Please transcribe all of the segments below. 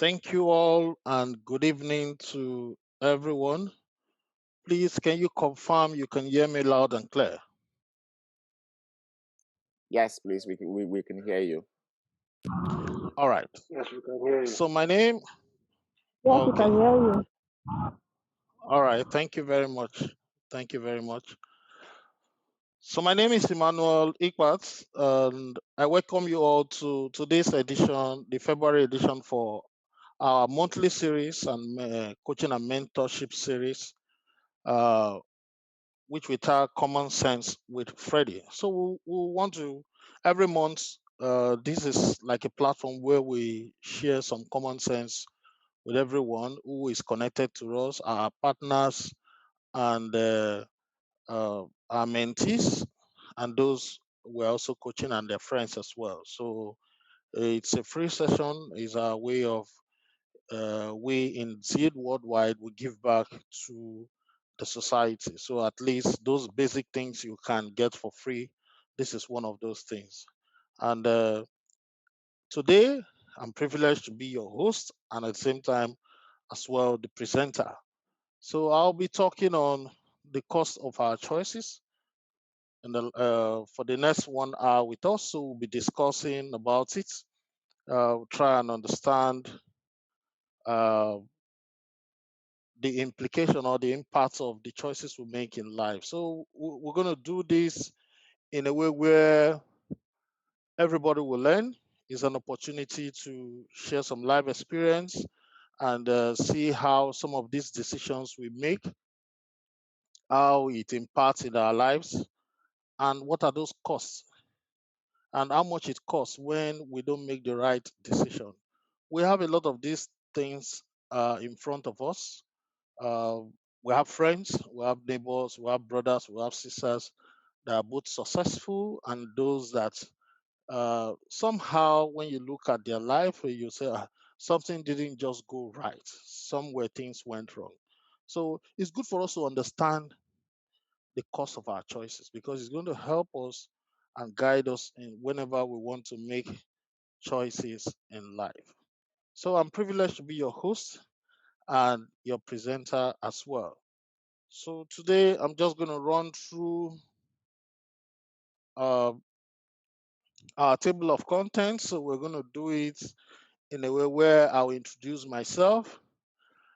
Thank you all and good evening to everyone. Please, can you confirm you can hear me loud and clear? Yes, please. We can hear you. All right. Yes, we can hear you. So, my name, Yes, we okay. can hear you. All right. Thank you very much. Thank you very much. So, my name is Emmanuel Ikwat, and I welcome you all to today's edition, the February edition for our monthly series and coaching and mentorship series. Uh, which we tag Common Sense with Freddy. So we want to, every month, this is like a platform where we share some common sense with everyone who is connected to us, our partners, and our mentees, and those we're also coaching and their friends as well. So it's a free session, is our way of we in Zeed Worldwide will give back to the society. So at least those basic things you can get for free, this is one of those things. And today, I'm privileged to be your host and at the same time as well the presenter. So I'll be talking on the cost of our choices. And for the next 1 hour with us, so we'll be discussing about it. Try and understand uh, the implication or the impact of the choices we make in life. So we're going to do this in a way where everybody will learn. It's an opportunity to share some life experience and see how some of these decisions we make, how it impacts in our lives, and what are those costs and how much it costs when we don't make the right decision. We have a lot of these things in front of us. Uh, we have friends, we have neighbors, we have brothers, we have sisters that are both successful and those that somehow, when you look at their life, you say something didn't just go right. Somewhere things went wrong. So it's good for us to understand the cost of our choices because it's going to help us and guide us in whenever we want to make choices in life. So I'm privileged to be your host and your presenter as well. So today I'm just going to run through uh, our table of contents. So we're going to do it in a way where I'll introduce myself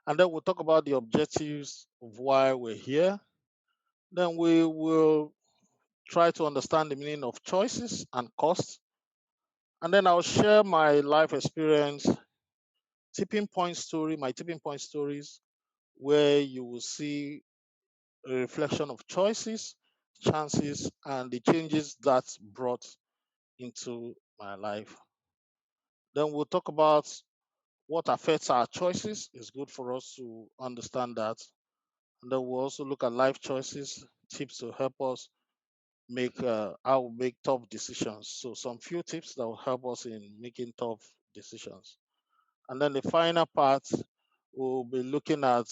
and then we'll talk about the objectives of why we're here. Then we will try to understand the meaning of choices and costs. And then I'll share my life experience, my tipping point stories, where you will see a reflection of choices, chances, and the changes that's brought into my life. Then we'll talk about what affects our choices. It's good for us to understand that. And then we'll also look at life choices, tips to help us make how we make tough decisions. So some few tips that will help us in making tough decisions. And then the final part, we'll be looking at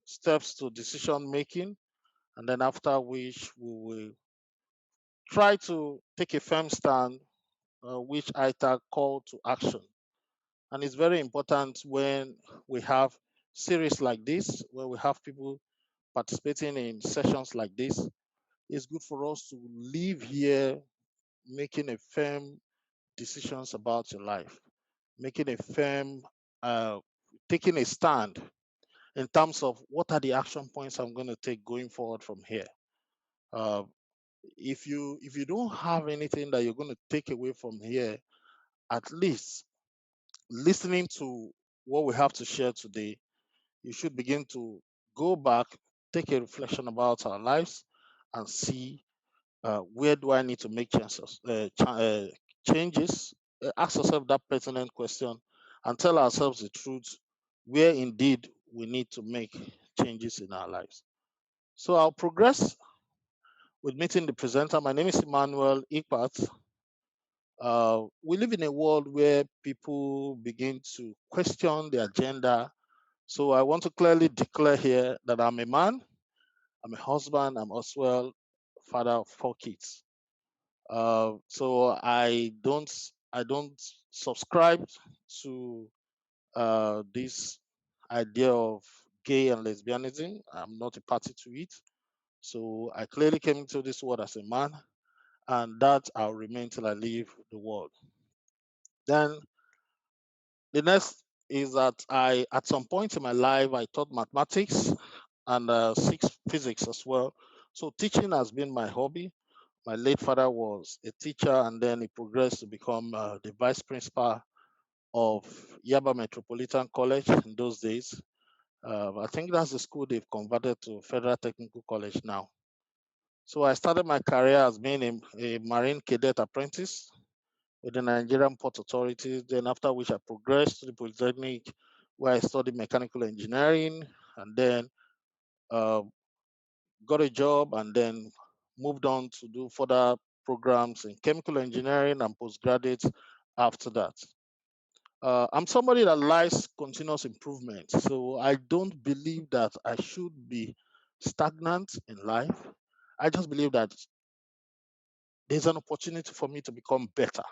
steps to decision making. And then after which we will try to take a firm stand, which I tag call to action. And it's very important when we have series like this, where we have people participating in sessions like this. It's good for us to live here making a firm decisions about your life, making a firm, uh, taking a stand in terms of what are the action points I'm going to take going forward from here. Uh, if you don't have anything that you're going to take away from here, at least listening to what we have to share today, you should begin to go back, take a reflection about our lives, and see where do I need to make changes. Ask yourself that pertinent question and tell ourselves the truth where indeed we need to make changes in our lives. So I'll progress with meeting the presenter. My name is Emmanuel Ikpat. We live in a world where people begin to question the agenda. So I want to clearly declare here that I'm a man, I'm a husband, I'm as well father of 4 kids. So I don't subscribe to this idea of gay and lesbianism. I'm not a party to it. So I clearly came into this world as a man, and that I'll remain till I leave the world. Then the next is that at some point in my life, I taught mathematics and six physics as well. So teaching has been my hobby. My late father was a teacher, and then he progressed to become the vice principal of Yaba Metropolitan College in those days. I think that's the school they've converted to Federal Technical College now. So I started my career as being a Marine Cadet apprentice with the Nigerian Port Authority. Then after which I progressed to the Polytechnic, where I studied mechanical engineering, and then uh, got a job, and then moved on to do further programs in chemical engineering and postgraduate after that. I'm somebody that likes continuous improvement. So I don't believe that I should be stagnant in life. I just believe that there's an opportunity for me to become better.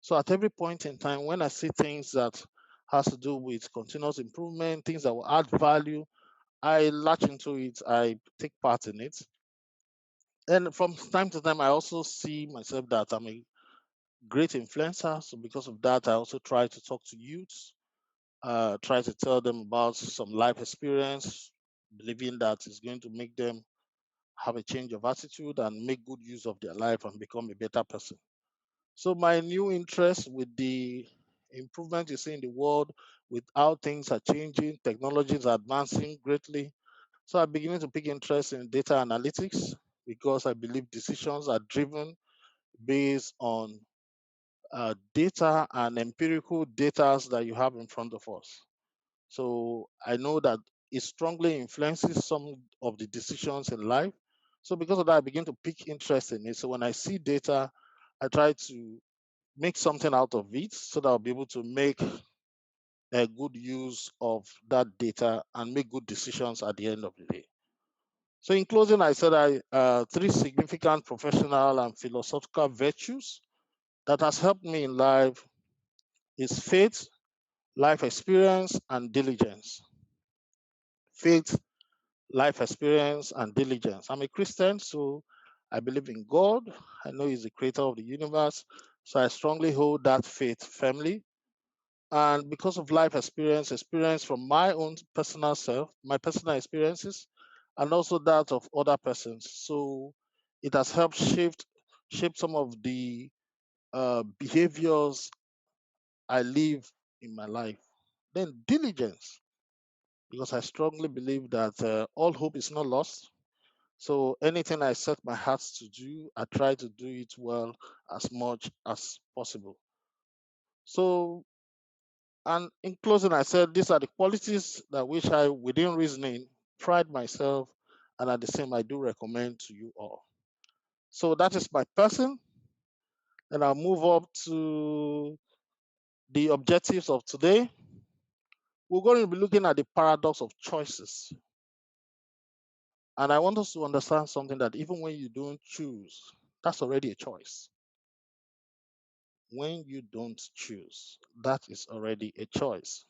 So at every point in time, when I see things that has to do with continuous improvement, things that will add value, I latch into it. I take part in it. And from time to time, I also see myself that I'm a great influencer. So because of that, I also try to talk to youths, try to tell them about some life experience, believing that it's going to make them have a change of attitude and make good use of their life and become a better person. So my new interest with the improvement you see in the world, with how things are changing, technology is advancing greatly. So I'm beginning to pick interest in data analytics because I believe decisions are driven based on data and empirical data that you have in front of us. So I know that it strongly influences some of the decisions in life. So because of that, I begin to pick interest in it. So when I see data, I try to make something out of it so that I'll be able to make a good use of that data and make good decisions at the end of the day. So in closing, I said three significant professional and philosophical virtues that has helped me in life is faith, life experience, and diligence. Faith, life experience, and diligence. I'm a Christian, so I believe in God. I know He's the creator of the universe. So I strongly hold that faith firmly. And because of life experience from my own personal self, my personal experiences, and also that of other persons. So it has helped shape some of the behaviors I live in my life. Then diligence, because I strongly believe that all hope is not lost. So anything I set my heart to do, I try to do it well as much as possible. So, and in closing, I said these are the qualities that which I, within reasoning, pride myself, and at the same I do recommend to you all. So that is my person, and I'll move up to the objectives of today. We're going to be looking at the paradox of choices. And I want us to understand something that even when you don't choose, that's already a choice. When you don't choose, that is already a choice.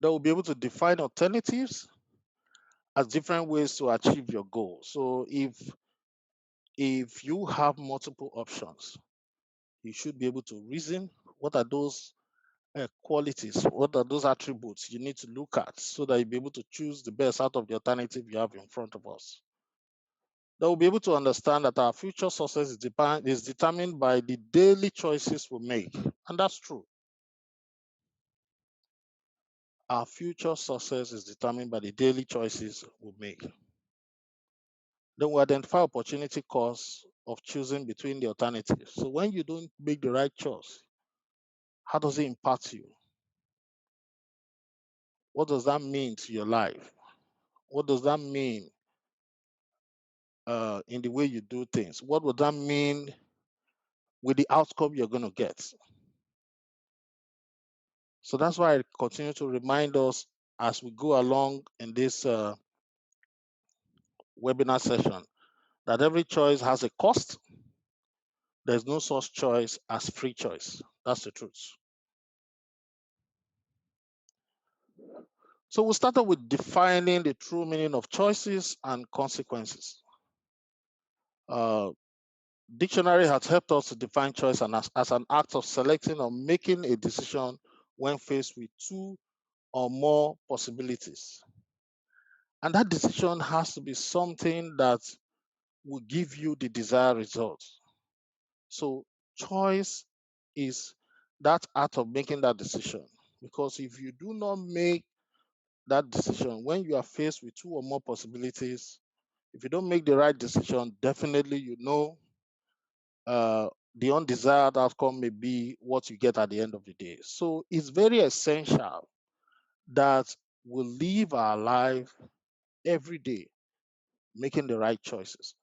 They will be able to define alternatives as different ways to achieve your goal. So if you have multiple options, you should be able to reason what are those qualities, what are those attributes you need to look at so that you'll be able to choose the best out of the alternative you have in front of us. They will be able to understand that our future success is determined by the daily choices we make. And that's true. Our future success is determined by the daily choices we make. Then we identify opportunity costs of choosing between the alternatives. So when you don't make the right choice, how does it impact you? What does that mean to your life? What does that mean in the way you do things? What would that mean with the outcome you're going to get? So that's why I continue to remind us as we go along in this webinar session that every choice has a cost. There's no such choice as free choice. That's the truth. So we started with defining the true meaning of choices and consequences. Uh, Dictionary has helped us to define choice as an act of selecting or making a decision when faced with two or more possibilities. And that decision has to be something that will give you the desired result. So choice is that act of making that decision. Because if you do not make that decision when you are faced with two or more possibilities, if you don't make the right decision, definitely you know the undesired outcome may be what you get at the end of the day. So it's very essential that we live our life every day making the right choices.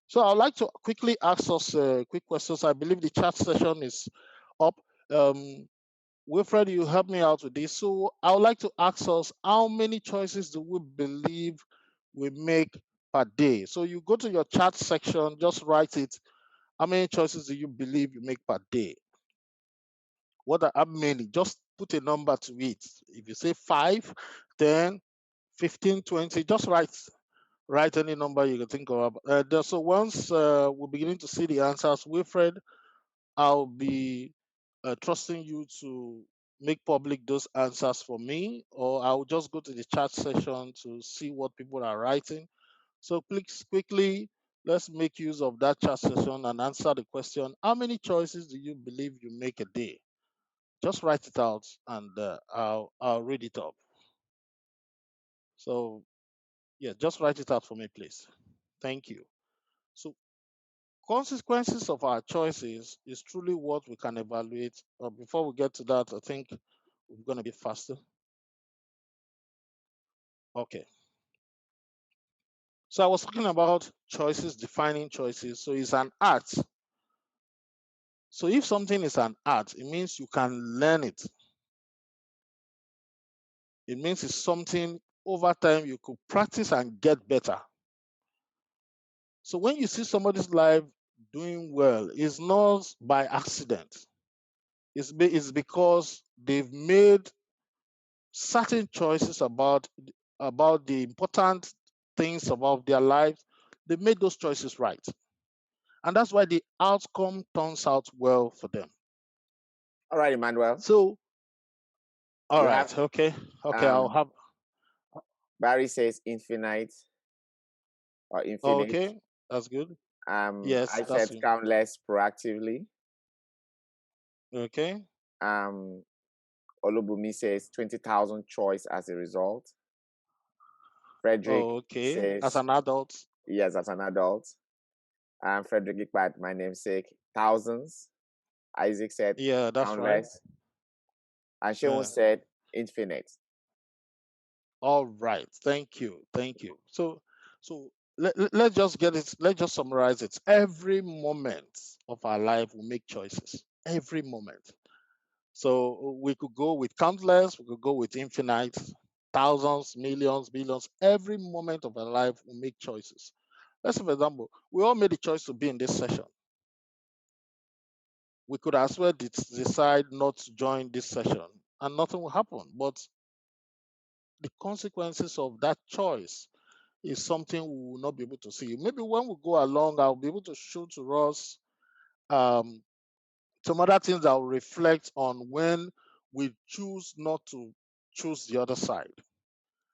So I'd like to quickly ask us quick questions. I believe the chat session is up. Um, Wilfred, you help me out with this. So I would like to ask us, how many choices do we believe we make per day? So you go to your chat section, just write it. How many choices do you believe you make per day? What are how many? Just put a number to it. If you say 5, 10, 15, 20, just write any number you can think of. So once we're beginning to see the answers, Wilfred, I'll be trusting you to make public those answers for me, or I'll just go to the chat session to see what people are writing. So please quickly, let's make use of that chat session and answer the question: how many choices do you believe you make a day? Just write it out, and I'll read it up. So yeah, just write it out for me, please. Thank you. So consequences of our choices is truly what we can evaluate. Before we get to that, I think we're going to be faster. Okay. So I was talking about choices, defining choices. So it's an art. So if something is an art, it means you can learn it. It means it's something over time you could practice and get better. So when you see somebody's life doing well, it's not by accident. It's because they've made certain choices about the important things about their lives. They made those choices right, and that's why the outcome turns out well for them. All right, Emmanuel. So, all We right, have okay, I'll have. Barry says infinite or infinite. Okay, that's good. Yes, I that's said good. countless proactively. Okay. Um, Olubumi says 20,000 choice as a result. Frederick Okay. As says an adult. yes as an adult. Frederick Ikpat, my namesake, thousands. Isaac said Yeah, that's right. countless. And Shehu Uh, said infinite. all right. Thank you. Thank you. So let's just get it. Let's just summarize it. Every moment of our life, we make choices. Every moment. So we could go with countless. We could go with infinite, thousands, millions, billions. Every moment of our life, we make choices. Let's say, for example, we all made a choice to be in this session. We could as well decide not to join this session, and nothing will happen. But the consequences of that choice is something we will not be able to see. Maybe when we go along, I'll be able to show to us um, some other things that will reflect on when we choose not to choose the other side.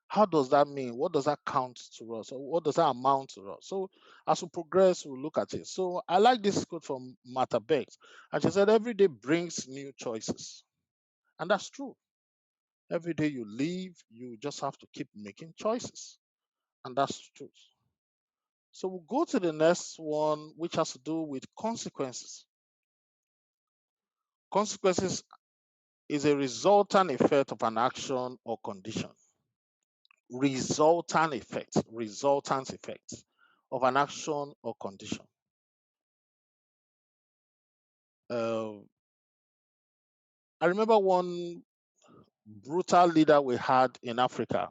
How does that mean? What does that count to us? Or what does that amount to us? So as we progress, we'll look at it. So I like this quote from Martha Beck. And she said, every day brings new choices. And that's true. Every day you live, you just have to keep making choices. And that's the truth. So we'll go to the next one, which has to do with consequences. Consequences is a resultant effect of an action or condition. Resultant effect of an action or condition. Uh, I remember one brutal leader we had in Africa.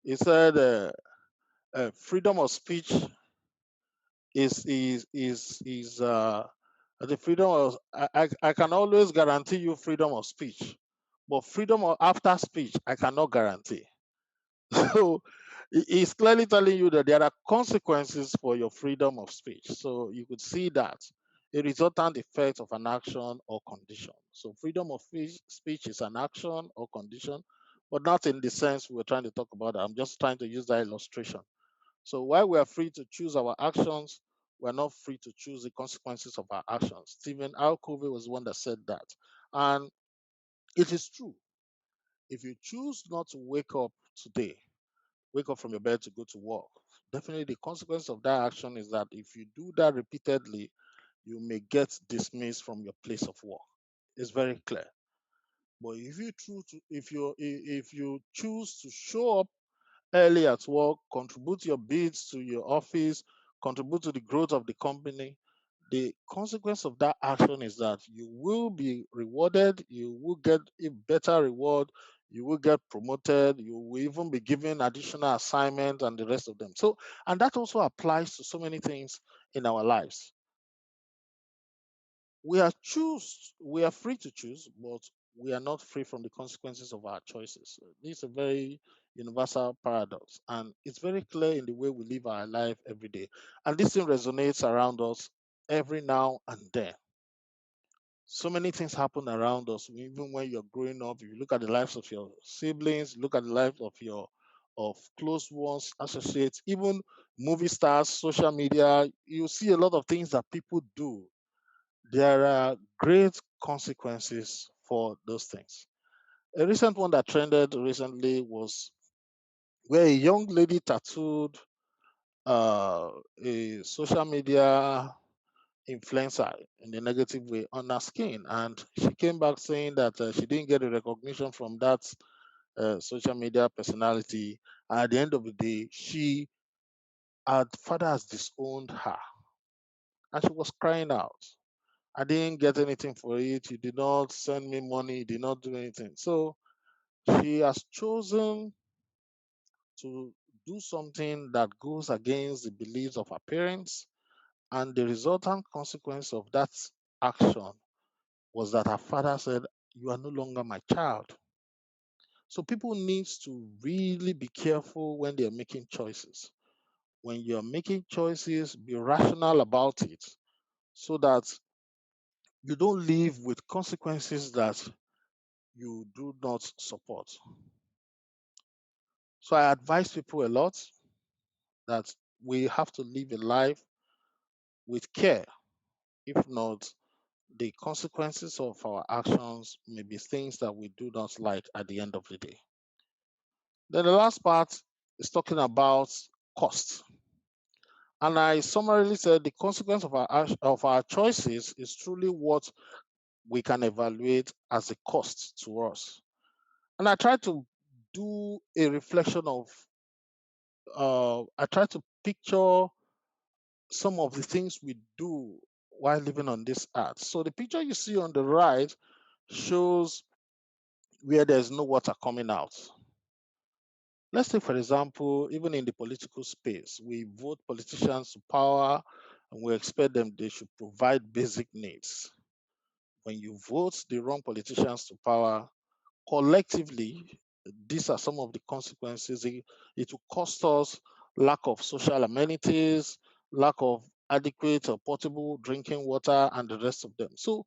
He said, "Freedom of speech is the freedom of I can always guarantee you freedom of speech, but freedom after speech, I cannot guarantee. So it's clearly telling you that there are consequences for your freedom of speech. So you could see that a resultant effect of an action or condition. So freedom of speech is an action or condition, but not in the sense we're trying to talk about. I'm just trying to use that illustration. So while we are free to choose our actions, we're not free to choose the consequences of our actions. Stephen R. Covey was one that said that. And it is true. If you choose not to wake up today, wake up from your bed to go to work, definitely the consequence of that action is that if you do that repeatedly, you may get dismissed from your place of work. It's very clear. But if you choose to show up early at work, contribute your bits to your office, contribute to the growth of the company, the consequence of that action is that you will be rewarded, you will get a better reward, you will get promoted, you will even be given additional assignments and the rest of them. So, and that also applies to so many things in our lives. We are free to choose, but we are not free from the consequences of our choices. This is a very universal paradox, and it's very clear in the way we live our life every day. And this thing resonates around us every now and then. So many things happen around us, even when you're growing up. If you look at the lives of your siblings, look at the lives of your of close ones, associates, even movie stars, social media, you see a lot of things that people do. There are great consequences for those things. A recent one that trended recently was where a young lady tattooed a social media influencer in a negative way on her skin, and she came back saying that she didn't get a recognition from that social media personality. And at the end of the day, her father has disowned her, and she was crying out. I didn't get anything for it. You did not send me money. You did not do anything. So she has chosen to do something that goes against the beliefs of her parents. And the resultant consequence of that action was that her father said, "You are no longer my child." So people need to really be careful when they're making choices. When you're making choices, be rational about it so that you don't live with consequences that you do not support. So I advise people a lot that we have to live a life with care. If not, the consequences of our actions may be things that we do not like at the end of the day. Then the last part is talking about cost. And I summarily said the consequence of of our choices is truly what we can evaluate as a cost to us. And I try to do a reflection of I try to picture some of the things we do while living on this earth. So the picture you see on the right shows where there's no water coming out. Let's take, for example, even in the political space, we vote politicians to power and we expect them they should provide basic needs. When you vote the wrong politicians to power, collectively, these are some of the consequences. It will cost us lack of social amenities, lack of adequate or portable drinking water, and the rest of them. So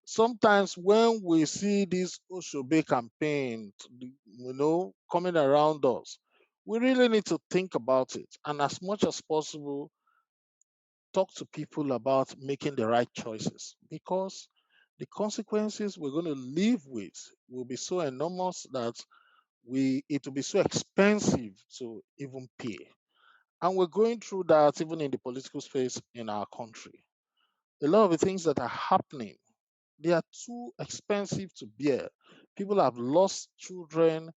sometimes when we see this Oshobe campaign, coming around us, we really need to think about it. And as much as possible, talk to people about making the right choices because the consequences we're going to live with will be so enormous that it will be so expensive to even pay. And we're going through that even in the political space in our country. A lot of the things that are happening, they are too expensive to bear. People have lost children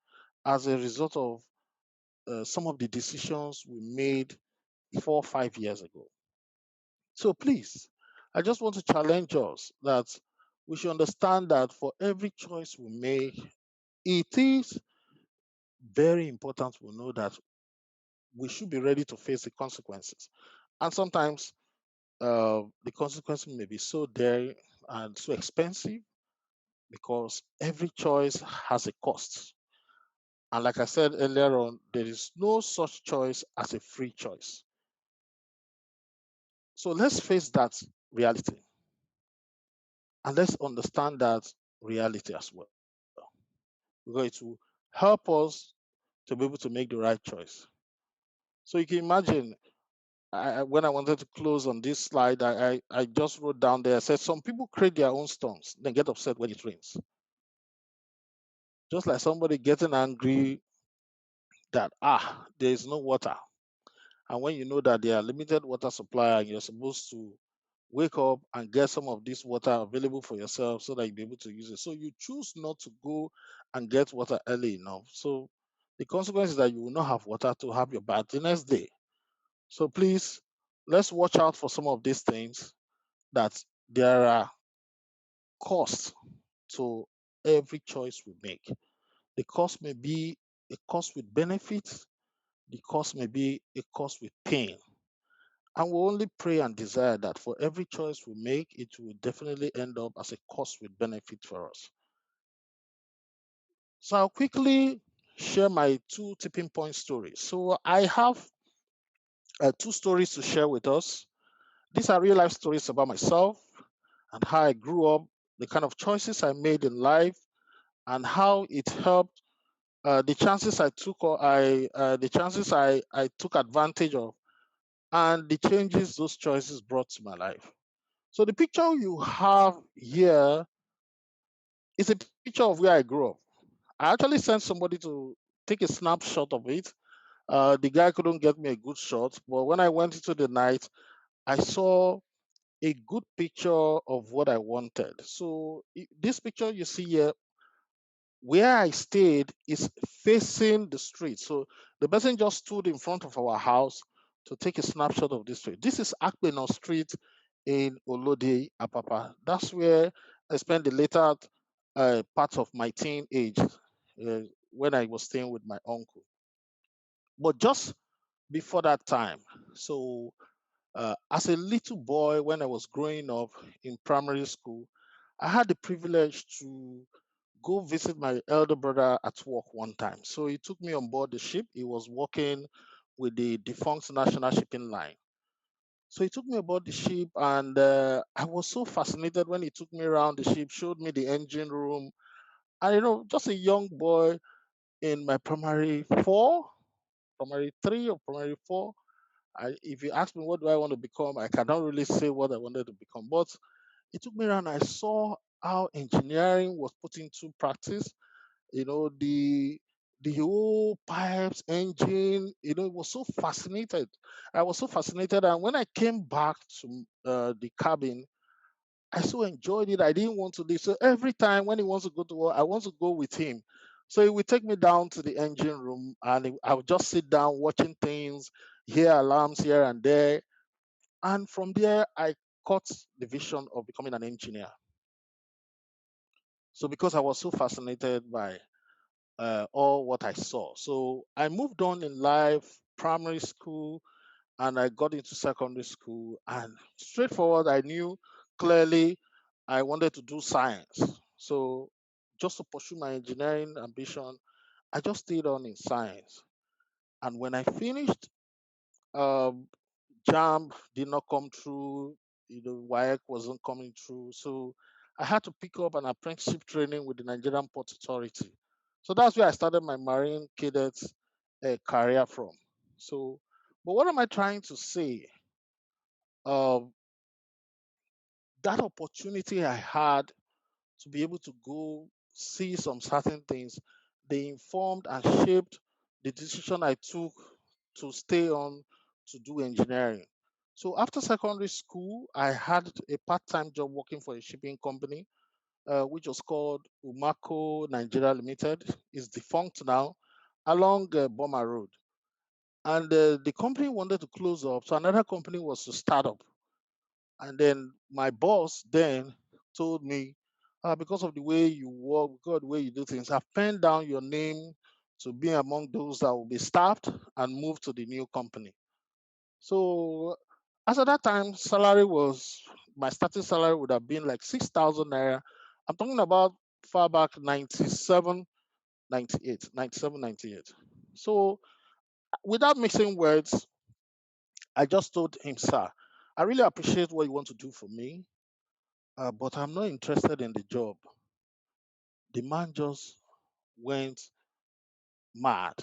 as a result of some of the decisions we made 4 or 5 years ago. So please, I just want to challenge us that we should understand that for every choice we make, it is very important we know that we should be ready to face the consequences. And sometimes the consequences may be so dire and so expensive because every choice has a cost. And like I said earlier on, there is no such choice as a free choice. So let's face that reality and let's understand that reality as well. Because it will help us to be able to make the right choice. So you can imagine when I wanted to close on this slide, I just wrote down there, I said, some people create their own storms, then get upset when it rains. Just like somebody getting angry that, there is no water. And when you know that there are limited water supply and you're supposed to wake up and get some of this water available for yourself so that you'll be able to use it. So you choose not to go and get water early enough. So the consequence is that you will not have water to have your bath the next day. So please, let's watch out for some of these things that there are costs to every choice we make. The cost may be a cost with benefits, the cost may be a cost with pain. And we only pray and desire that for every choice we make, it will definitely end up as a cost with benefit for us. So I'll quickly share my two tipping point stories. So I have two stories to share with us. These are real life stories about myself and how I grew up, the kind of choices I made in life, and how it helped the chances I took or the chances I took advantage of, and the changes those choices brought to my life. So the picture you have here is a picture of where I grew up. I actually sent somebody to take a snapshot of it. The guy couldn't get me a good shot, but when I went into the night, I saw a good picture of what I wanted. So this picture you see here, where I stayed is facing the street. So the person just stood in front of our house to take a snapshot of this street. This is Akpeno Street in Olode, Apapa. That's where I spent the later part of my teen age when I was staying with my uncle. But just before that time, so as a little boy, when I was growing up in primary school, I had the privilege to go visit my elder brother at work one time. So he took me on board the ship. He was working with the defunct National Shipping Line. So he took me aboard the ship, and I was so fascinated when he took me around the ship, showed me the engine room. And just a young boy in my primary three or primary four. If you ask me what do I want to become, I cannot really say what I wanted to become. But he took me around. I saw how engineering was put into practice. The whole pipes, engine. It was so fascinated. I was so fascinated, and when I came back to the cabin, I so enjoyed it. I didn't want to leave. So every time when he wants to go to work, I want to go with him. So he would take me down to the engine room, and I would just sit down watching things, hear alarms here and there. And from there, I caught the vision of becoming an engineer. So because I was so fascinated by all what I saw. So I moved on in life, primary school, and I got into secondary school. And straightforward, I knew clearly I wanted to do science. So just to pursue my engineering ambition, I just stayed on in science. And when I finished, um, JAMB did not come through, WIAC wasn't coming through. So I had to pick up an apprenticeship training with the Nigerian Port Authority. So that's where I started my marine cadet career from. So, but what am I trying to say? Um, that opportunity I had to be able to go see some certain things, they informed and shaped the decision I took to stay on to do engineering. So after secondary school, I had a part-time job working for a shipping company, which was called Umako Nigeria Limited. It's defunct now, along Boma Road. And the company wanted to close up, so another company was to start up. And then my boss then told me, because of the way you work, because of the way you do things, I've penned down your name to be among those that will be staffed and moved to the new company. So as at that time, my starting salary would have been like 6,000 naira. I'm talking about far back 97, 98, 97, 98. So without mixing words, I just told him, sir, I really appreciate what you want to do for me, but I'm not interested in the job. The man just went mad.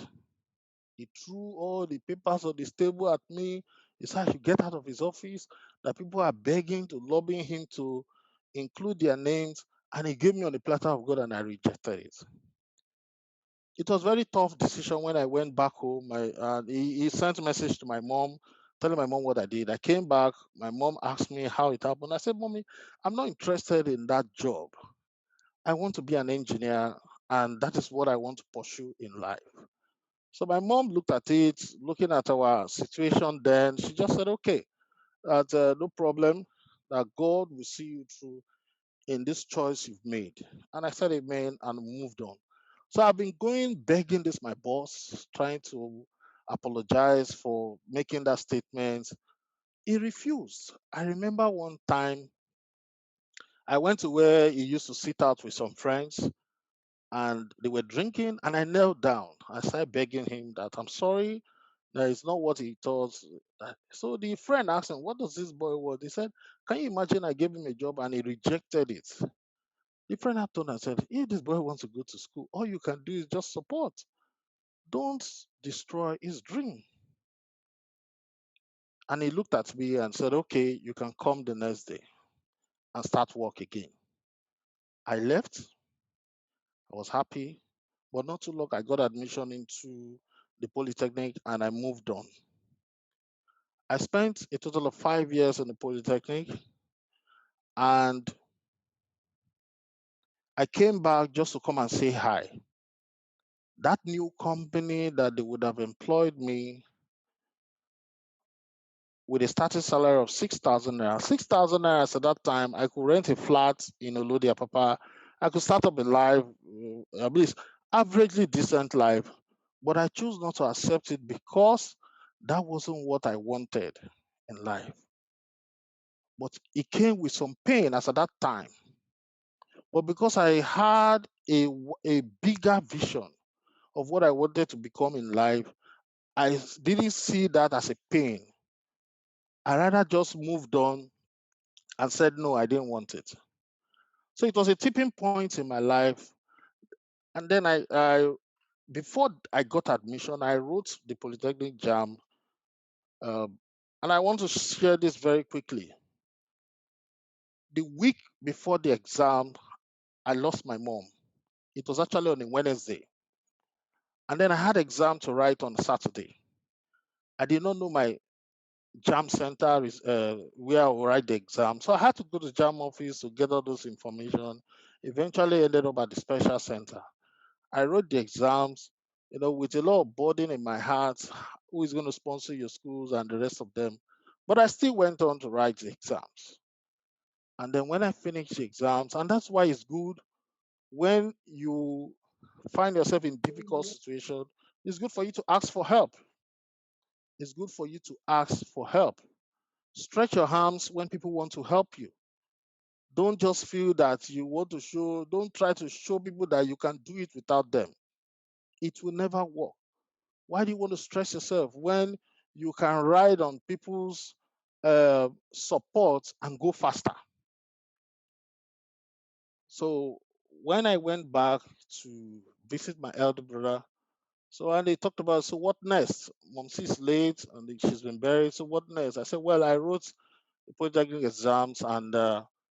He threw all the papers on the table at me. He said I should get out of his office, that people are begging to lobbying him to include their names. And he gave me on the platter of God and I rejected it. It was very tough decision when I went back home. He sent a message to my mom, telling my mom what I did. I came back. My mom asked me how it happened. I said, Mommy, I'm not interested in that job. I want to be an engineer, and that is what I want to pursue in life. So my mom looked at it, looking at our situation then. She just said, okay, that no problem, that God will see you through in this choice you've made. And I said amen and moved on. So I've been going begging this my boss, trying to apologize for making that statement. He refused. I remember one time I went to where he used to sit out with some friends and they were drinking and I knelt down. I started begging him that I'm sorry, that is not what he thought. So the friend asked him, what does this boy want? He said, can you imagine I gave him a job and he rejected it? The friend had told and said, if this boy wants to go to school, all you can do is just support. Don't destroy his dream. And he looked at me and said, okay, you can come the next day and start work again. I left. I was happy. But not too long, I got admission into the Polytechnic and I moved on. I spent a total of 5 years in the Polytechnic and I came back just to come and say hi. That new company that they would have employed me with a starting salary of 6,000 naira. 6,000 naira at that time, I could rent a flat in Olodia Papa. I could start up a life, at least averagely decent life. But I chose not to accept it because that wasn't what I wanted in life. But it came with some pain as at that time. But because I had a bigger vision of what I wanted to become in life, didn't see that as a pain. I rather just moved on and said, no, I didn't want it. So it was a tipping point in my life. And then before I got admission, I wrote the Polytechnic Jam. Um, and I want to share this very quickly. The week before the exam, I lost my mom. It was actually on a Wednesday. And then I had exam to write on Saturday. I did not know my Jam center is where I will write the exam. So I had to go to Jam office to get all those information. Eventually ended up at the special center. I wrote the exams, with a lot of burden in my heart. Who is going to sponsor your schools and the rest of them? But I still went on to write the exams. And then when I finished the exams, and that's why it's good when you find yourself in difficult situation, it's good for you to ask for help. It's good for you to ask for help. Stretch your arms when people want to help you. Don't just feel that you want to show, don't try to show people that you can do it without them. It will never work. Why do you want to stress yourself when you can ride on people's support and go faster? So when I went back to visit my elder brother, and they talked about, so what next? Mom, she's late and she's been buried. So what next? I said, well, I wrote the polytechnic exams and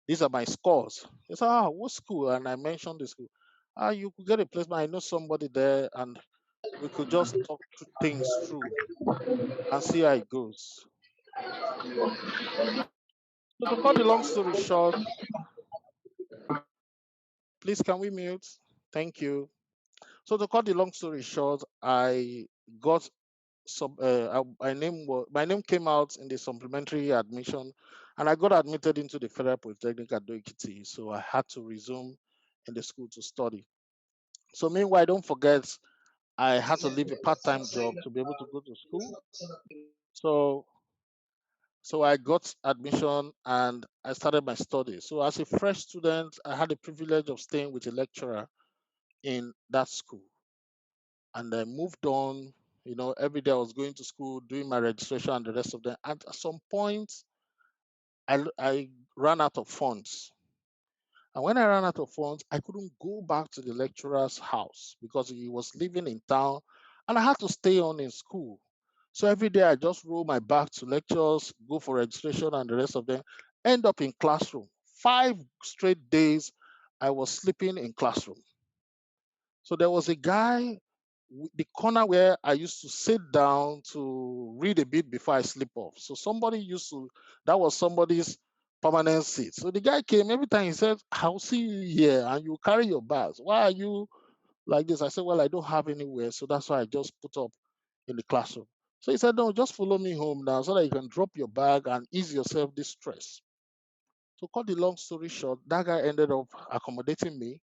these are my scores. They said, what school? And I mentioned the school. You could get a placement. I know somebody there and we could just talk things through and see how it goes. So to cut the long story short, please can we mute? Thank you. So to cut the long story short, I got my name came out in the supplementary admission, and I got admitted into the Federal Polytechnic at Doikiti. So I had to resume in the school to study. So meanwhile, don't forget, I had to leave a part-time job to be able to go to school. So So I got admission and I started my studies. So as a fresh student, I had the privilege of staying with a lecturer in that school. And I moved on. Every day I was going to school, doing my registration and the rest of them. And at some point, I ran out of funds. And when I ran out of funds, I couldn't go back to the lecturer's house because he was living in town and I had to stay on in school. So every day I just roll my back to lectures, go for registration and the rest of them, end up in classroom. 5 straight days I was sleeping in classroom. So there was a guy, the corner where I used to sit down to read a bit before I sleep off. So that was somebody's permanent seat. So the guy came every time he said, I'll see you here and you carry your bags. Why are you like this? I said, well, I don't have anywhere. So that's why I just put up in the classroom. So he said, no, just follow me home now so that you can drop your bag and ease yourself this stress. So cut the long story short, that guy ended up accommodating me.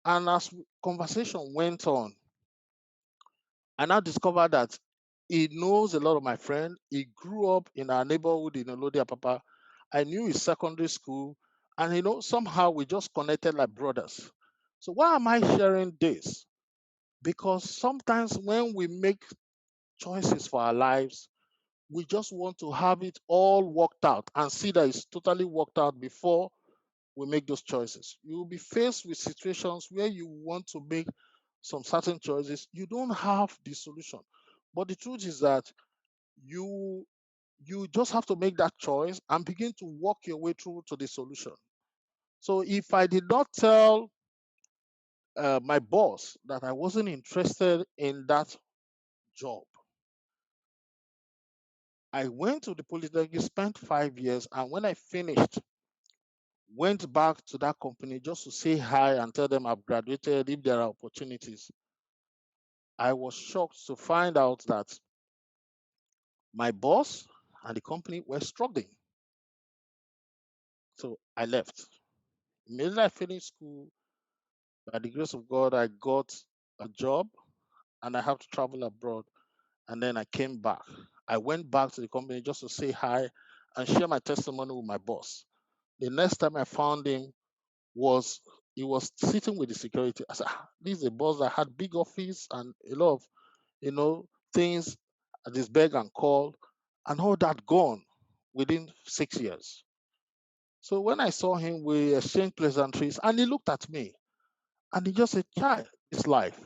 And as conversation went on, I now discovered that he knows a lot of my friends. He grew up in our neighborhood in Olodia Papa. I knew his secondary school, and somehow we just connected like brothers. So why am I sharing this? Because sometimes when we make choices for our lives, we just want to have it all worked out and see that it's totally worked out before we make those choices. You will be faced with situations where you want to make some certain choices. You don't have the solution. But the truth is that you you just have to make that choice and begin to walk your way through to the solution. So if I did not tell my boss that I wasn't interested in that job, I went to the polytechnic, spent 5 years, and when I finished, went back to that company just to say hi and tell them I've graduated if there are opportunities. I was shocked to find out that my boss and the company were struggling. So I left. Immediately I finished school, by the grace of God, I got a job and I have to travel abroad. And then I came back. I went back to the company just to say hi and share my testimony with my boss. The next time I found him was he was sitting with the security. I said, this is a boss that had big office and a lot of things at his beg and call, and all that gone within 6 years. So when I saw him, we exchanged pleasantries, and he looked at me and he just said, "Child, this life.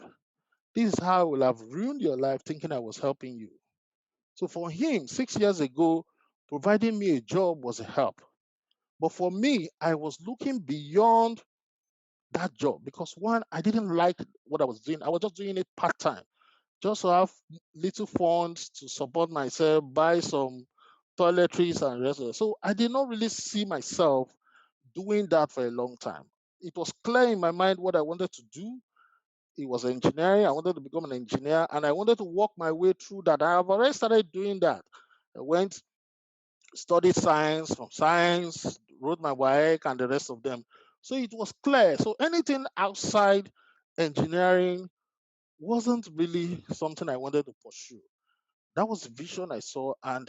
This is how I will have ruined your life thinking I was helping you." So for him, 6 years ago, providing me a job was a help. But for me, I was looking beyond that job because one, I didn't like what I was doing. I was just doing it part time, just to have little funds to support myself, buy some toiletries and rest of it. So I did not really see myself doing that for a long time. It was clear in my mind what I wanted to do. It was engineering. I wanted to become an engineer and I wanted to work my way through that. I have already started doing that. I went, studied science, from science, wrote my work and the rest of them. So it was clear. So anything outside engineering wasn't really something I wanted to pursue. That was the vision I saw, and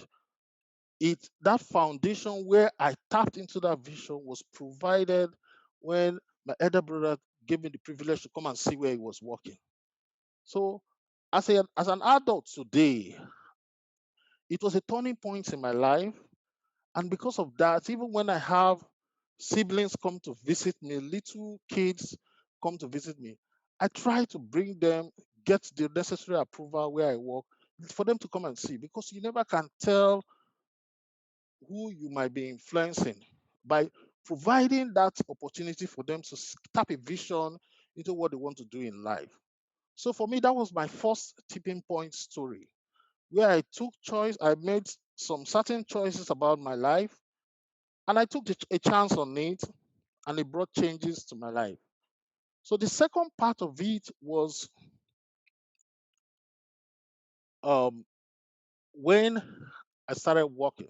that foundation where I tapped into that vision was provided when my elder brother gave me the privilege to come and see where he was working. So as an adult today, it was a turning point in my life. And because of that, even when I have siblings come to visit me, little kids come to visit me, I try to bring them, get the necessary approval where I work for them to come and see because you never can tell who you might be influencing by providing that opportunity for them to tap a vision into what they want to do in life. So for me, that was my first tipping point story where I made some certain choices about my life and I took a chance on it and it brought changes to my life. So the second part of it was um, when I started working.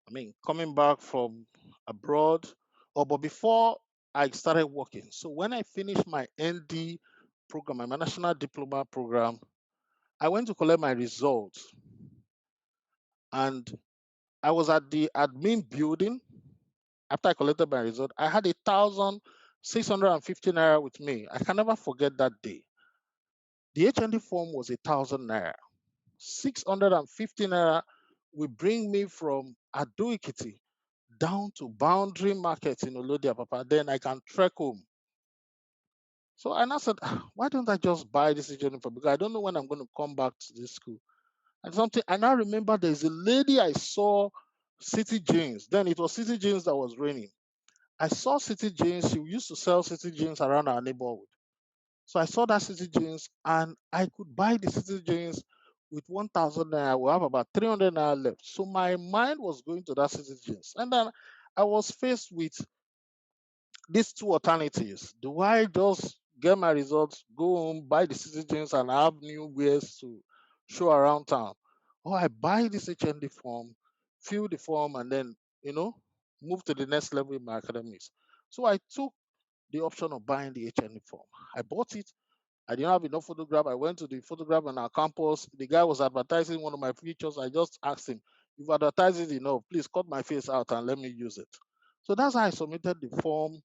I mean, coming back from abroad, but before I started working. So when I finished my ND program, my national diploma program, I went to collect my results. And I was at the admin building after I collected my result. I had 1,650 naira with me. I can never forget that day. The HND form was 1,000 naira. 650 naira will bring me from Adoikiti down to Boundary Market in Olodia, Papa. Then I can trek home. So I now said, "Ah, why don't I just buy this HND form? Because I don't know when I'm going to come back to this school." And something I now remember there's a lady I saw City Jeans. Then it was City Jeans that was raining. I saw City Jeans. She used to sell City Jeans around our neighborhood. So I saw that City Jeans and I could buy the City Jeans with 1,000 naira. We have about 300 naira left. So my mind was going to that City Jeans. And then I was faced with these two alternatives. Do I just get my results, go home, buy the City Jeans and have new wares to show around town? Or I buy this HND form, fill the form, and then, you know, move to the next level in my academics. So I took the option of buying the HND form. I bought it. I didn't have enough photograph. I went to the photograph on our campus. The guy was advertising one of my features. I just asked him, "You've advertised it enough. Please cut my face out and let me use it." So that's how I submitted the form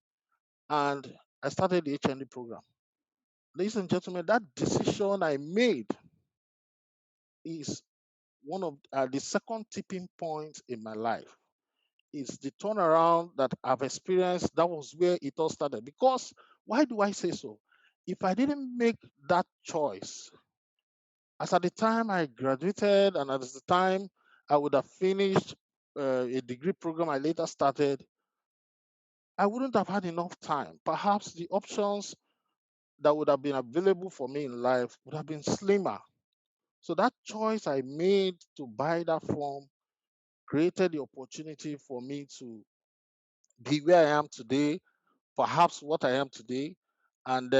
and I started the HND program. Ladies and gentlemen, that decision I made is one of the second tipping point in my life. It's the turnaround that I've experienced. That was where it all started. Because why do I say so? If I didn't make that choice, as at the time I graduated and at the time I would have finished a degree program I later started, I wouldn't have had enough time. Perhaps the options that would have been available for me in life would have been slimmer. So that choice I made to buy that form created the opportunity for me to be where I am today, perhaps what I am today, and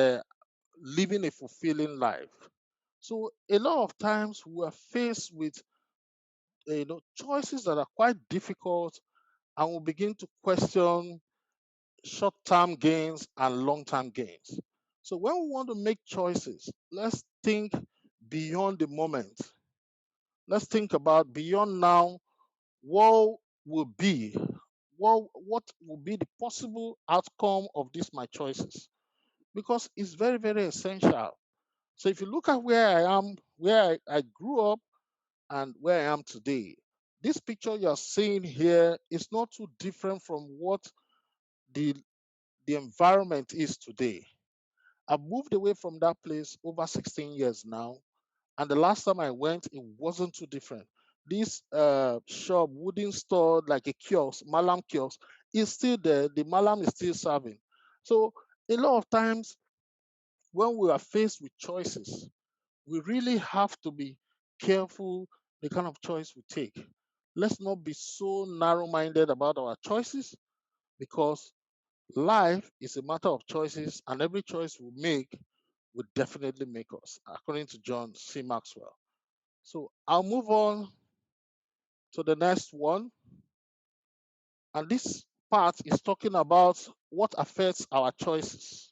living a fulfilling life. So a lot of times we are faced with choices that are quite difficult, and we begin to question short-term gains and long-term gains. So when we want to make choices, let's think beyond the moment. Let's think about beyond now. What will be? What will be the possible outcome of these my choices? Because it's very, very essential. So if you look at where I am, where I grew up, and where I am today, this picture you're seeing here is not too different from what the the environment is today. I've moved away from that place over 16 years now, and the last time I went, it wasn't too different. This shop, wooden store, like a kiosk, Malam kiosk, is still there. The Malam is still serving. So a lot of times when we are faced with choices, we really have to be careful the kind of choice we take. Let's not be so narrow-minded about our choices because life is a matter of choices, and every choice we make will definitely make us, according to John C. Maxwell. So I'll move on to the next one. And this part is talking about what affects our choices.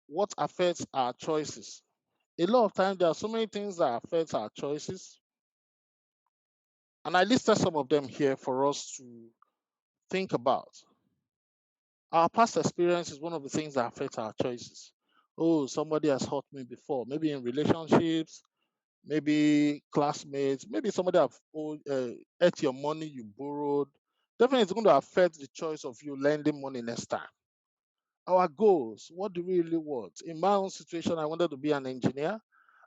What affects our choices? A lot of times there are so many things that affect our choices. And I listed some of them here for us to think about. Our past experience is one of the things that affect our choices. Oh, somebody has hurt me before, maybe in relationships, maybe classmates, maybe somebody have ate your money you borrowed. Definitely, it's going to affect the choice of you lending money next time. Our goals, what do we really want? In my own situation, I wanted to be an engineer,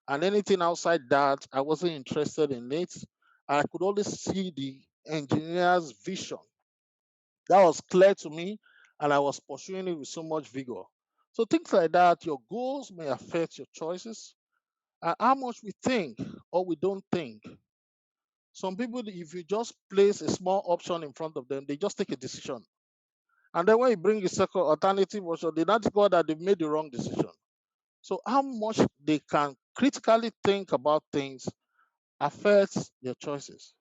and anything outside that, I wasn't interested in it. I could only see the engineer's vision. That was clear to me, and I was pursuing it with so much vigor. So things like that, your goals may affect your choices and how much we think or we don't think. Some people, if you just place a small option in front of them, they just take a decision. And then when you bring a second alternative option, they not discover that they've made the wrong decision. So how much they can critically think about things affects their choices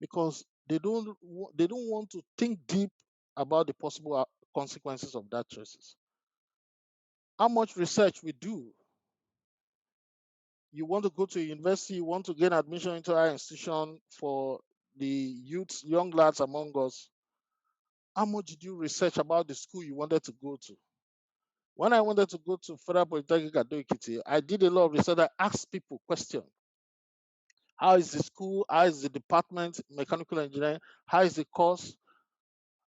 because they don't want to think deep about the possible consequences of that choices. How much research we do, you want to go to a university, you want to gain admission into our institution for the youth, young lads among us, how much did you research about the school you wanted to go to? When I wanted to go to Federal Polytechnic at Ekiti, I did a lot of research. I asked people questions. How is the school? How is the department, mechanical engineering? How is the course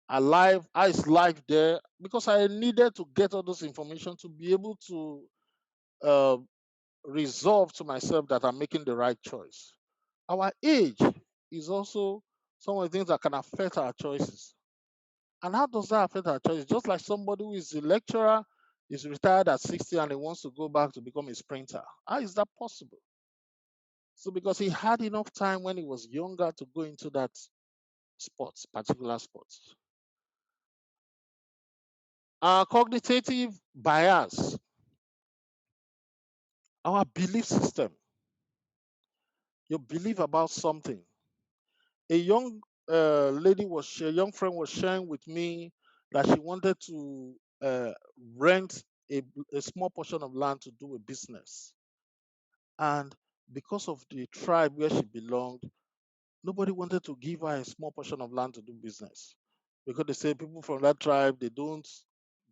alive? How is life there? Because I needed to get all those information to be able to uh, resolve to myself that I'm making the right choice. Our age is also some of the things that can affect our choices. And how does that affect our choices? Just like somebody who is a lecturer is retired at 60 and he wants to go back to become a sprinter. How is that possible? So because he had enough time when he was younger to go into that sports, particular sports. Our cognitive bias, our belief system, your belief about something. A young a young friend was sharing with me that she wanted to rent a small portion of land to do a business. And because of the tribe where she belonged, nobody wanted to give her a small portion of land to do business. Because they say people from that tribe, they don't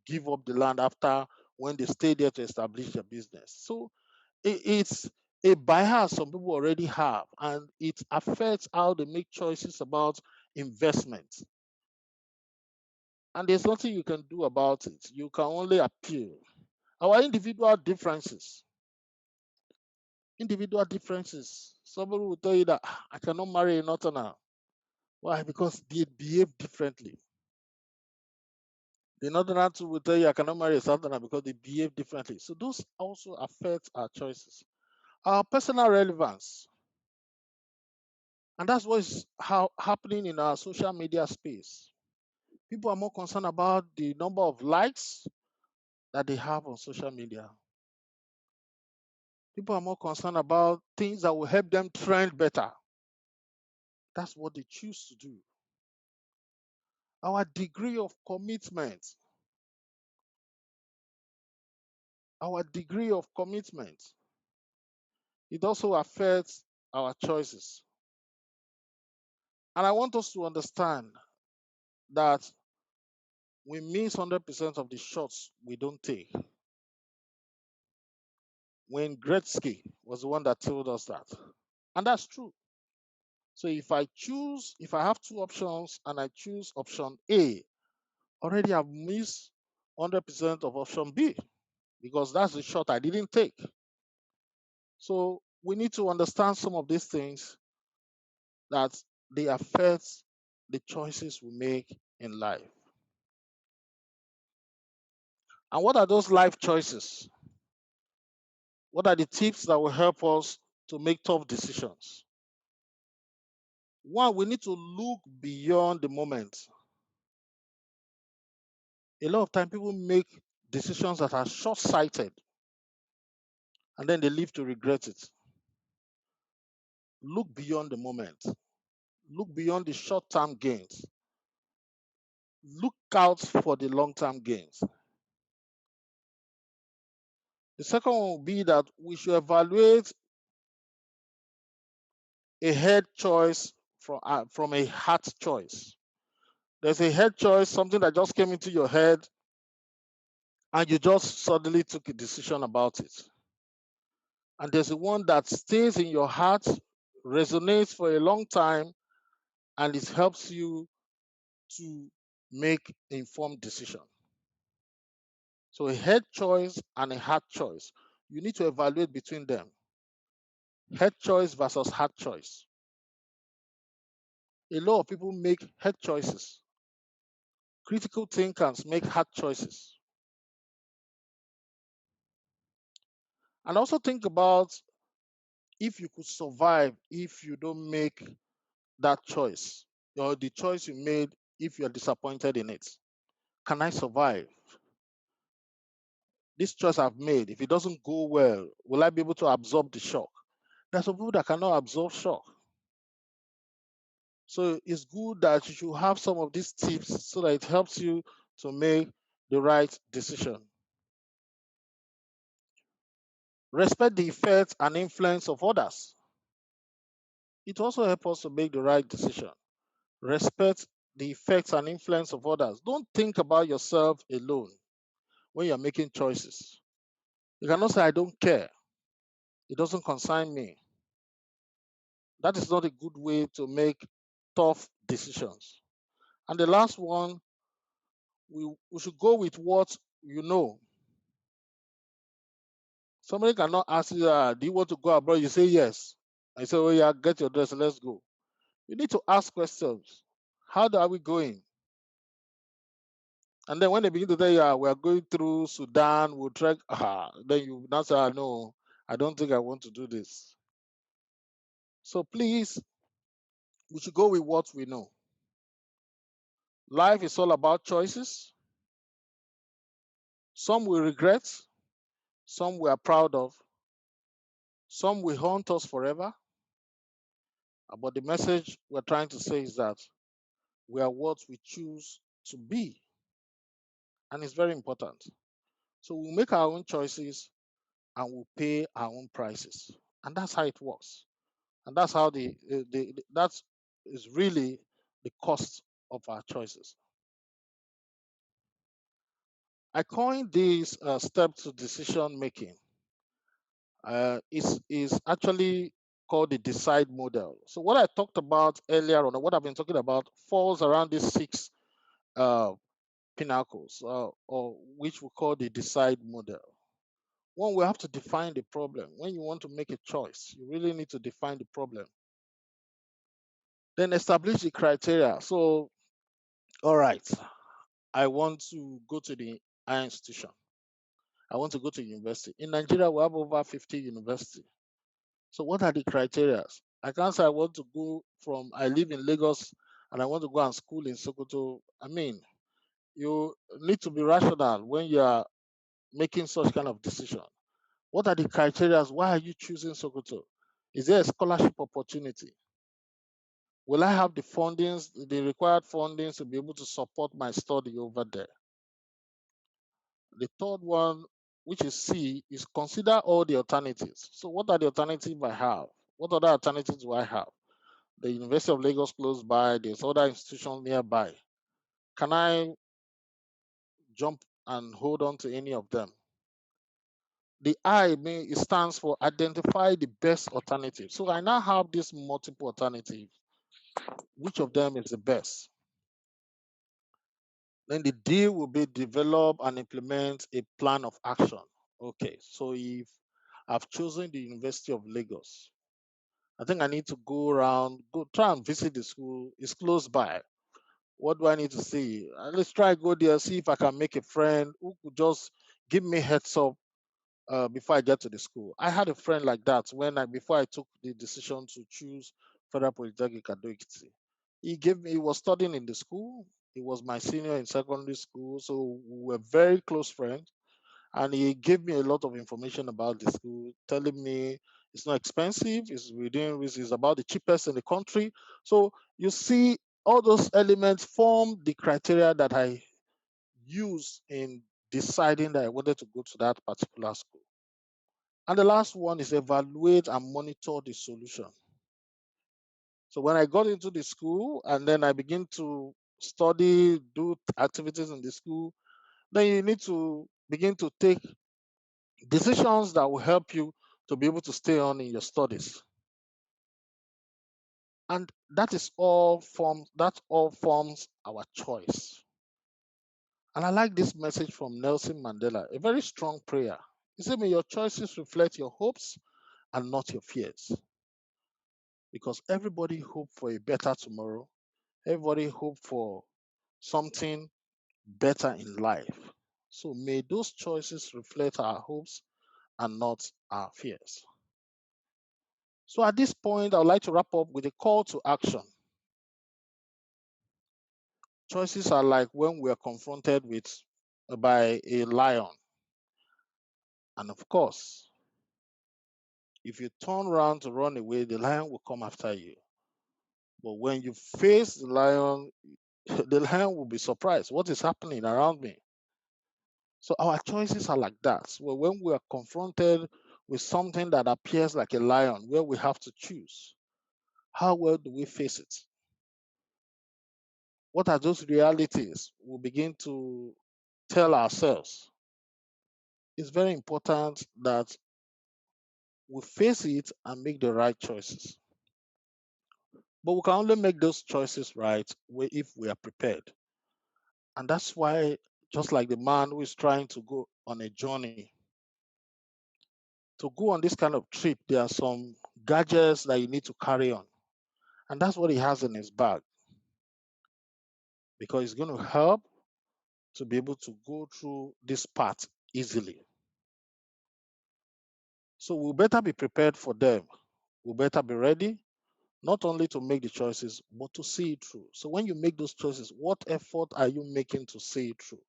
give up the land after when they stay there to establish their business. So it's a bias some people already have, and it affects how they make choices about investment. And there's nothing you can do about it. You can only appeal. Our individual differences. Somebody will tell you that I cannot marry a northerner. Why? Because they behave differently. The northerner too will tell you I cannot marry a southerner because they behave differently. So those also affect our choices. Our personal relevance. And that's what's happening in our social media space. People are more concerned about the number of likes that they have on social media. People are more concerned about things that will help them trend better. That's what they choose to do. Our degree of commitment, our degree of commitment, it also affects our choices. And I want us to understand that we miss 100% of the shots we don't take. Wayne Gretzky was the one that told us that. And that's true. So if I have two options and I choose option A, already I've missed 100% of option B because that's the shot I didn't take. So we need to understand some of these things that they affect the choices we make in life. And what are those life choices? What are the tips that will help us to make tough decisions? One, we need to look beyond the moment. A lot of time people make decisions that are short-sighted and then they live to regret it. Look beyond the moment. Look beyond the short-term gains. Look out for the long-term gains. The second one will be that we should evaluate a head choice from a heart choice. There's a head choice, something that just came into your head, and you just suddenly took a decision about it. And there's the one that stays in your heart, resonates for a long time, and it helps you to make informed decision. So a head choice and a heart choice, you need to evaluate between them. Head choice versus heart choice. A lot of people make head choices. Critical thinkers make hard choices. And also think about if you could survive if you don't make that choice or the choice you made if you're disappointed in it. Can I survive? This choice I've made, if it doesn't go well, will I be able to absorb the shock? There's some people that cannot absorb shock. So it's good that you should have some of these tips so that it helps you to make the right decision. Respect the effects and influence of others. It also helps us to make the right decision. Respect the effects and influence of others. Don't think about yourself alone when you're making choices. You cannot say, I don't care. It doesn't concern me. That is not a good way to make tough decisions. And the last one, we should go with what you know. Somebody cannot ask you, do you want to go abroad? You say yes. I say, oh yeah, get your dress, let's go. You need to ask questions. How are we going? And then when they begin to tell you, we are going through Sudan, we'll trek, then you now say, no, I don't think I want to do this. So please, we should go with what we know. Life is all about choices. Some we regret, some we are proud of, some will haunt us forever. But the message we're trying to say is that we are what we choose to be. And it's very important. So we'll make our own choices and we'll pay our own prices. And that's how it works. And that's how that is really the cost of our choices. I coined this step to decision making. Is actually called the decide model. So what I talked about earlier on, or what I've been talking about, falls around these six uh, pinnacles, or which we call the decide model. One, we have to define the problem. When you want to make a choice, you really need to define the problem. Then establish the criteria. So, all right, I want to go to the higher institution. I want to go to university. In Nigeria, we have over 50 universities. So what are the criteria? I can't say I want to go from, I live in Lagos and I want to go and school in Sokoto. I mean, you need to be rational when you are making such kind of decision. What are the criteria? Why are you choosing Sokoto? Is there a scholarship opportunity? Will I have the fundings, the required fundings to be able to support my study over there? The third one, which is C, is consider all the alternatives. So what are the alternatives I have? What other alternatives do I have? The University of Lagos close by, there's other institutions nearby. Can I jump and hold on to any of them? The it stands for identify the best alternative. So I now have this multiple alternatives. Which of them is the best? Then the D will be develop and implement a plan of action. Okay, so if I've chosen the University of Lagos, I think I need to go around, go try and visit the school. It's close by. What do I need to see? Let's try go there, see if I can make a friend who could just give me heads up before I get to the school. I had a friend like that before I took the decision to choose Federal Polytechnic at Ekiti. He was studying in the school. He was my senior in secondary school, so we were very close friends. And he gave me a lot of information about the school, telling me it's not expensive, it's within reason, it's about the cheapest in the country. So you see, all those elements form the criteria that I used in deciding that I wanted to go to that particular school. And the last one is evaluate and monitor the solution. So when I got into the school and then I begin to study, do activities in the school, then you need to begin to take decisions that will help you to be able to stay on in your studies. And that all forms our choice. And I like this message from Nelson Mandela, a very strong prayer. He said, may your choices reflect your hopes and not your fears. Because everybody hope for a better tomorrow. Everybody hope for something better in life. So may those choices reflect our hopes and not our fears. So at this point, I would like to wrap up with a call to action. Choices are like when we are confronted by a lion. And of course, if you turn around to run away, the lion will come after you. But when you face the lion, the lion will be surprised. What is happening around me? So our choices are like that. Well, when we are confronted with something that appears like a lion where we have to choose. How well do we face it? What are those realities we begin to tell ourselves? It's very important that we face it and make the right choices. But we can only make those choices right if we are prepared. And that's why, just like the man who is trying to go on a journey, to go on this kind of trip, there are some gadgets that you need to carry on. And that's what he has in his bag because it's going to help to be able to go through this path easily. So we better be prepared for them. We better be ready, not only to make the choices, but to see it through. So when you make those choices, what effort are you making to see it through?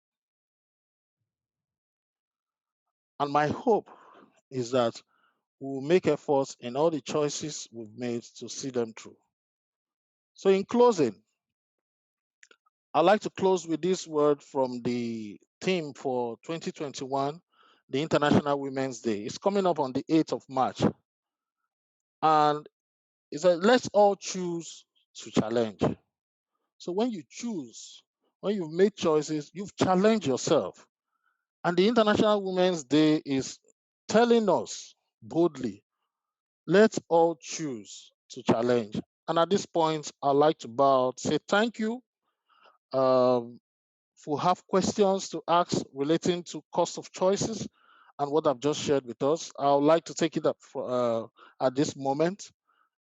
And my hope is that we will make efforts in all the choices we've made to see them through. So in closing, I'd like to close with this word from the theme for 2021, the International Women's Day. It's coming up on the 8th of March. And it's that let's all choose to challenge. So when you choose, when you've made choices, you've challenged yourself. And the International Women's Day is telling us boldly, let's all choose to challenge. And at this point, I'd like to bow, say thank you. If we have questions to ask relating to cost of choices and what I've just shared with us, I would like to take it up at this moment.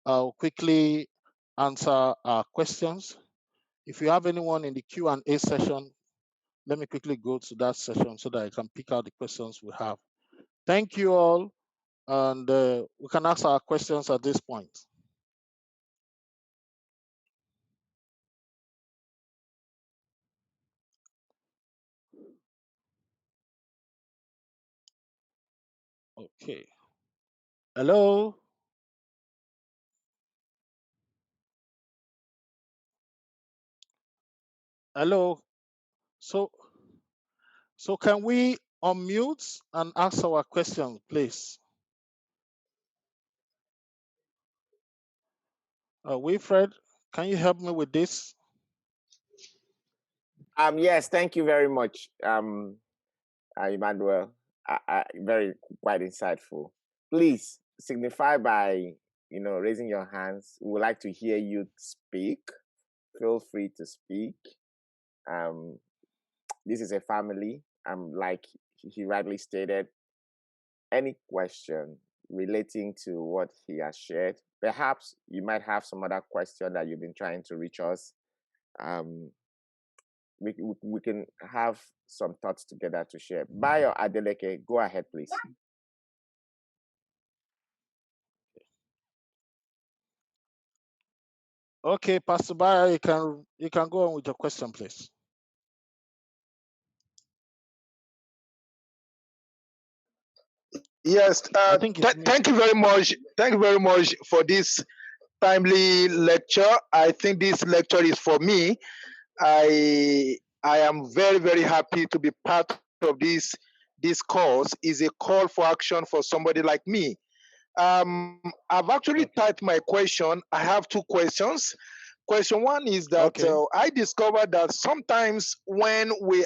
I'll quickly answer our questions. If you have anyone in the Q&A session, let me quickly go to that session so that I can pick out the questions we have. Thank you all, and we can ask our questions at this point. Okay. Hello. Hello. So, so can we unmute and ask our question, please? Wilfred, can you help me with this? Yes, thank you very much, Emmanuel. Very quite insightful. Please signify by raising your hands. We would like to hear you speak. Feel free to speak. Um, this is a family. Like he rightly stated, any question relating to what he has shared. Perhaps you might have some other question that you've been trying to reach us. Um, we can have some thoughts together to share. Bayo Adeleke, go ahead, please. Okay, Pastor Baya, you can go on with your question, please. Yes, I think it's me. thank you very much. Thank you very much for this timely lecture. I think this lecture is for me. I am very very happy to be part of this course. Is a call for action for somebody like me. I've actually Okay. typed my question. I have two questions. Question one is that Okay. I discovered that sometimes when we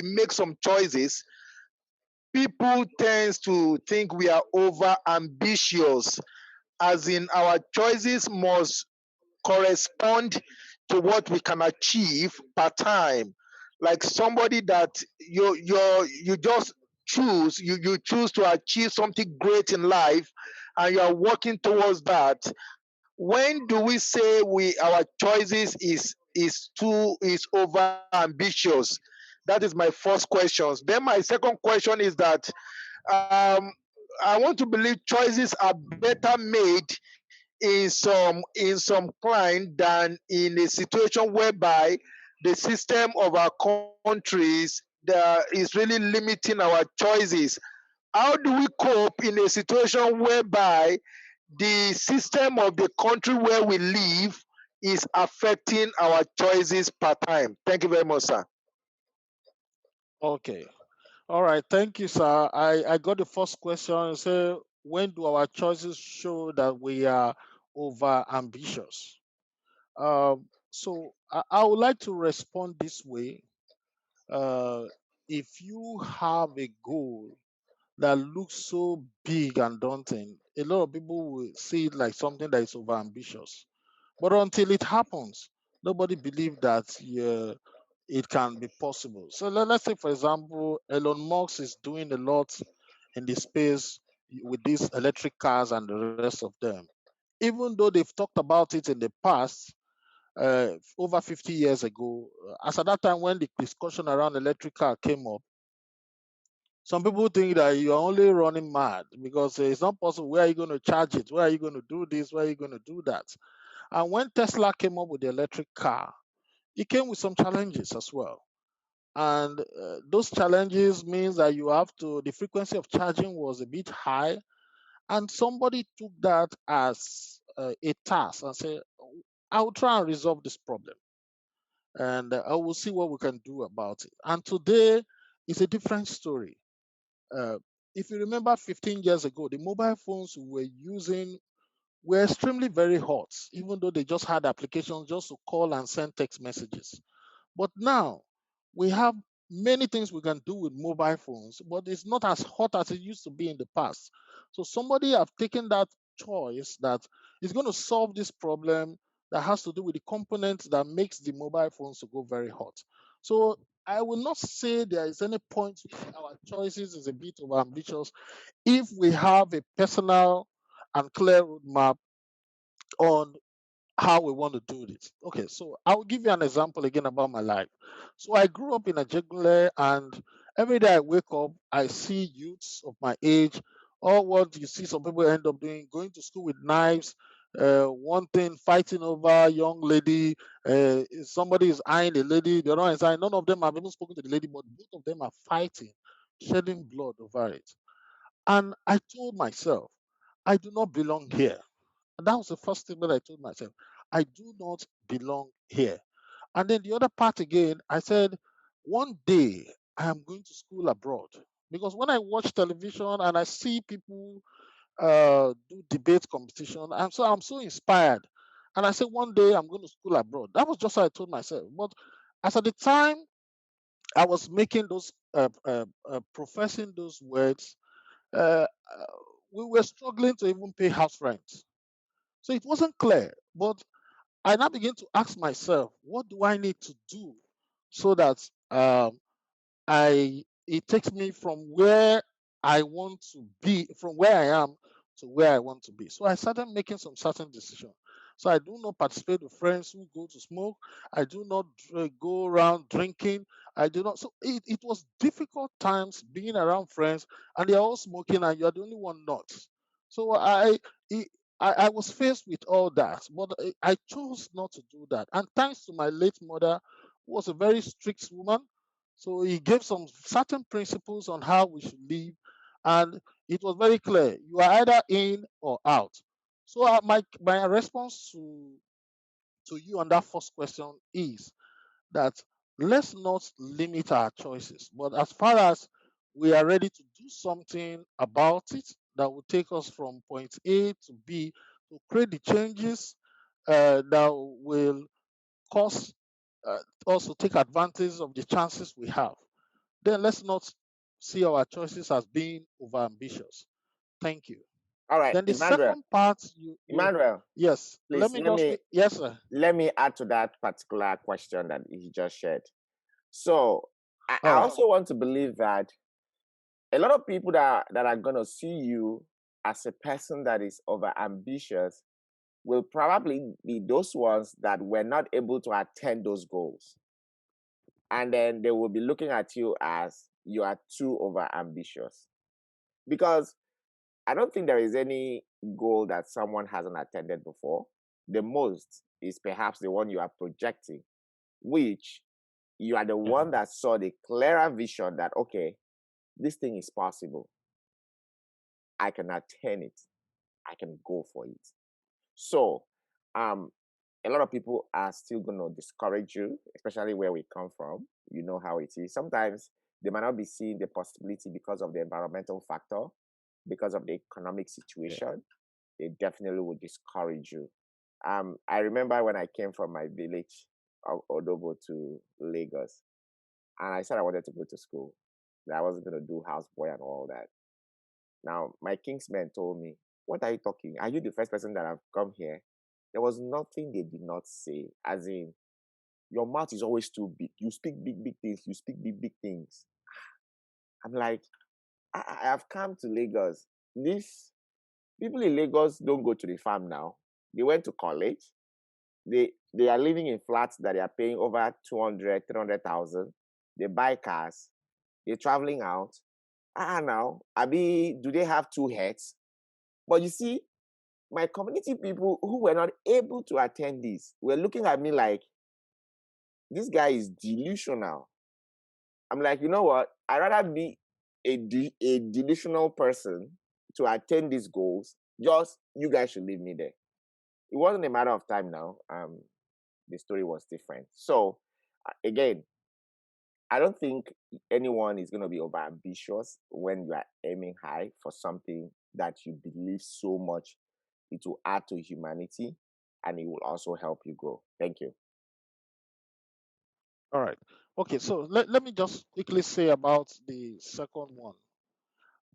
make some choices, people tends to think we are over ambitious, as in our choices must correspond to what we can achieve per time. Like somebody that you just you choose to achieve something great in life, and you are working towards that. When do we say our choices is over ambitious? That is my first question. Then my second question is that um, I want to believe choices are better made in some client than in a situation whereby the system of our countries is really limiting our choices. How do we cope in a situation whereby the system of the country where we live is affecting our choices per time? Thank you very much, sir. Okay. All right, thank you, sir. I got the first question. Say, when do our choices show that we are over ambitious? So I would like to respond this way. Uh, if you have a goal that looks so big and daunting, a lot of people will see it like something that is over ambitious. But until it happens, nobody believes that it can be possible. So let's say, for example, Elon Musk is doing a lot in the space with these electric cars and the rest of them. Even though they've talked about it in the past, over 50 years ago, as at that time when the discussion around electric car came up, some people think that you're only running mad because it's not possible. Where are you going to charge it? Where are you going to do this? Where are you going to do that? And when Tesla came up with the electric car, it came with some challenges as well. And those challenges means that you have to, the frequency of charging was a bit high. And somebody took that as a task and said, I will try and resolve this problem. And I will see what we can do about it. And today is a different story. Uh, if you remember 15 years ago, the mobile phones we were using were extremely very hot, even though they just had applications just to call and send text messages. But now we have many things we can do with mobile phones, but it's not as hot as it used to be in the past. So somebody have taken that choice that is going to solve this problem that has to do with the components that makes the mobile phones to go very hot. So I will not say there is any point where our choices is a bit over ambitious if we have a personal and clear roadmap on how we want to do this. Okay, so I'll give you an example again about my life. So I grew up in a Ajegunle, and every day I wake up, I see youths of my age, or what you see some people end up doing, going to school with knives, one thing fighting over a young lady, somebody is eyeing a lady, the other one is eyeing, none of them have even spoken to the lady, but both of them are fighting, shedding blood over it. And I told myself, I do not belong here. And that was the first thing that I told myself. I do not belong here. And then the other part again, I said, one day I am going to school abroad. Because when I watch television and I see people do debate competition, I'm so inspired. And I said, one day I'm going to school abroad. That was just what I told myself. But as at the time I was making those, professing those words, we were struggling to even pay house rent. So it wasn't clear. But I now begin to ask myself, what do I need to do so that I it takes me from where I want to be, from where I am to where I want to be. So I started making some certain decisions. So I do not participate with friends who go to smoke. I do not go around drinking. I do not. So it was difficult times being around friends, and they're all smoking, and you're the only one not. So it, I was faced with all that, but I chose not to do that. And thanks to my late mother, who was a very strict woman, so he gave some certain principles on how we should live, and it was very clear: you are either in or out. So my response to you on that first question is that let's not limit our choices, but as far as we are ready to do something about it that will take us from point A to B to create the changes that will cause uh, us to take advantage of the chances we have, then let's not see our choices as being over ambitious. Thank you. All right, Then the Emmanuel. second part, you Emmanuel, yes, let please me just yes, sir. let me add to that particular question that he just shared. So I All right. also want to believe that a lot of people that are gonna see you as a person that is over ambitious will probably be those ones that were not able to attain those goals. And then they will be looking at you as you are too over ambitious. Because I don't think there is any goal that someone hasn't attended before. The most is perhaps the one you are projecting, which you are the one that saw the clearer vision that, okay, this thing is possible. I can attain it. I can go for it. So, um, a lot of people are still going to discourage you, especially where we come from. You know how it is. Sometimes They might not be seeing the possibility because of the environmental factor, because of the economic situation. They definitely would discourage you. I remember when I came from my village of Odobo to Lagos, and I said I wanted to go to school, that I wasn't going to do houseboy and all that. Now, my kingsmen told me, "What are you talking? Are you the first person that have come here?" There was nothing they did not say, as in, your mouth is always too big. You speak big, big things. You speak big, big things. I'm like, I have come to Lagos. These people in Lagos don't go to the farm now. They went to college. They are living in flats that they are paying over 200, 300,000. They buy cars. They're traveling out. Now, Abi, do they have two heads? But you see, my community people who were not able to attend this were looking at me like, this guy is delusional. I'm like, you know what? I'd rather be a delusional person to attain these goals. Just, you guys should leave me there. It wasn't a matter of time now. The story was different. So, again, I don't think anyone is going to be over ambitious when you are aiming high for something that you believe so much it will add to humanity and it will also help you grow. Thank you. All right. Okay, so let me just quickly say about the second one.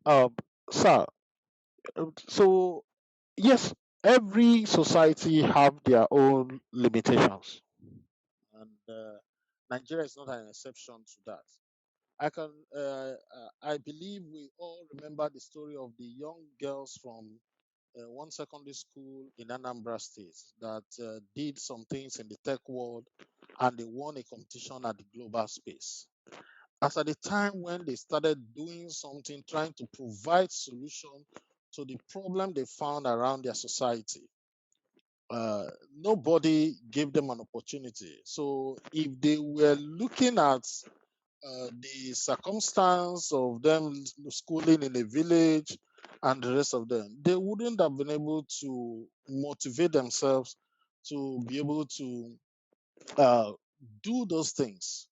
Um, Sir, so yes, every society have their own limitations, and Nigeria is not an exception to that. I believe we all remember the story of the young girls from one secondary school in Anambra State that did some things in the tech world, and they won a competition at the global space. As at the time when they started doing something, trying to provide solution to the problem they found around their society, nobody gave them an opportunity. So if they were looking at the circumstance of them schooling in a village and the rest of them, they wouldn't have been able to motivate themselves to be able to uh, do those things.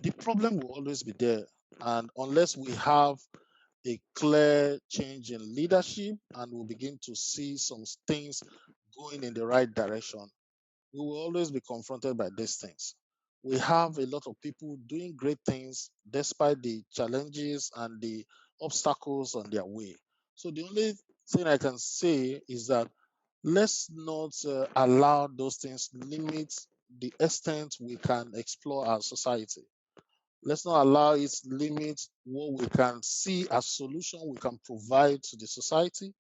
The problem will always be there. And unless we have a clear change in leadership and we begin to see some things going in the right direction, we will always be confronted by these things. We have a lot of people doing great things despite the challenges and the obstacles on their way. So the only thing I can say is that let's not allow those things limit the extent we can explore our society. Let's not allow it limit what we can see as solution we can provide to the society.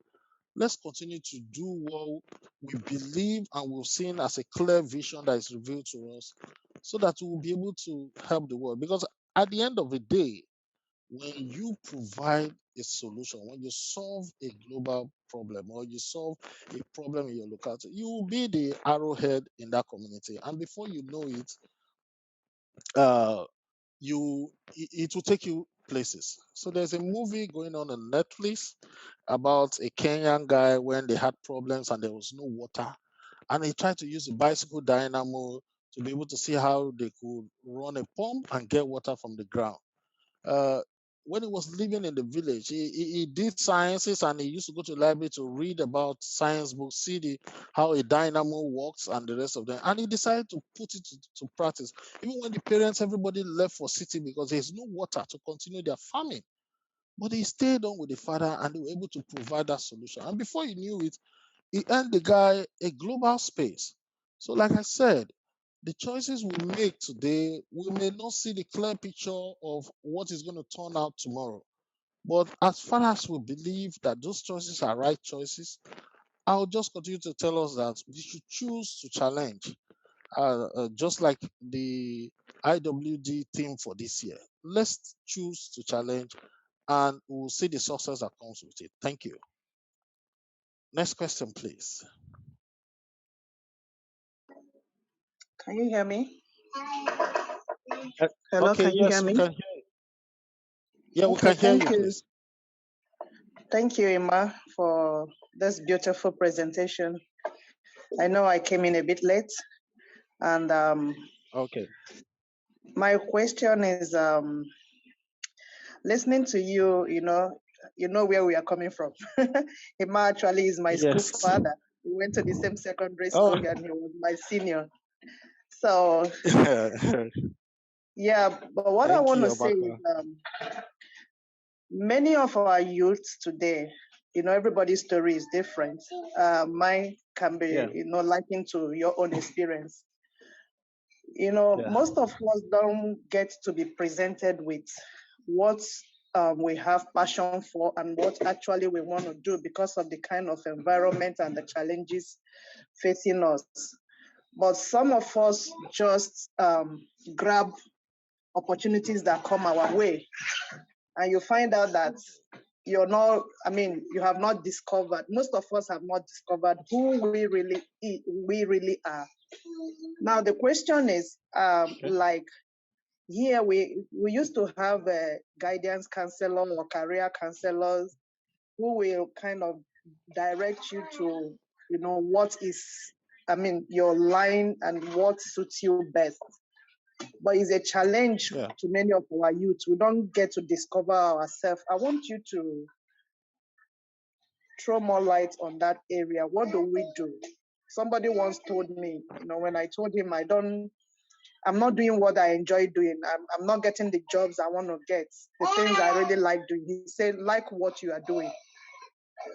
Let's continue to do what we believe and we've seen as a clear vision that is revealed to us so that we will be able to help the world. Because at the end of the day, when you provide a solution, when you solve a global problem or you solve a problem in your locality, you will be the arrowhead in that community. And before you know it, uh, it will take you places. So there's a movie going on Netflix about a Kenyan guy when they had problems and there was no water, and he tried to use a bicycle dynamo to be able to see how they could run a pump and get water from the ground. Uh, when he was living in the village, he did sciences and he used to go to the library to read about science books, see how a dynamo works and the rest of them. And he decided to put it to practice. Even when the parents, everybody left for city because there's no water to continue their farming. But he stayed on with the father and they were able to provide that solution. And before you knew it, he earned the guy a global space. So, like I said, the choices we make today, we may not see the clear picture of what is going to turn out tomorrow. But as far as we believe that those choices are right choices, I'll just continue to tell us that we should choose to challenge, just like the IWD theme for this year. Let's choose to challenge and we'll see the success that comes with it. Thank you. Next question, please. Can you hear me? Uh, Hello, Okay, can you hear yes, we me? can hear you. Yeah, we Okay, can hear thank you, you. please. Thank you, Emma, for this beautiful presentation. I know I came in a bit late, and Okay. My question is, listening to you, you know where we are coming from. Hima actually is my school Yes. father. We went to the same secondary Oh. school and he was my senior. So yeah, but what I Thank want you, to say is Amaka. many of our youths today, everybody's story is different. Mine can be, Yeah. likened to your own experience. Yeah. Most of us don't get to be presented with what we have passion for and what actually we want to do because of the kind of environment and the challenges facing us. But some of us just grab opportunities that come our way, and you find out that you have not discovered, most of us have not discovered who we really are. Now, the question is, like, here we used to have a guidance counselor or career counselors who will kind of direct you to, what is, your line and what suits you best. But it's a challenge to many of our youth. We don't get to discover ourselves. I want you to throw more light on that area. What do we do? Somebody once told me, when I told him I'm not doing what I enjoy doing. I'm not getting the jobs I want to get, the things I really like doing. He said, like what you are doing.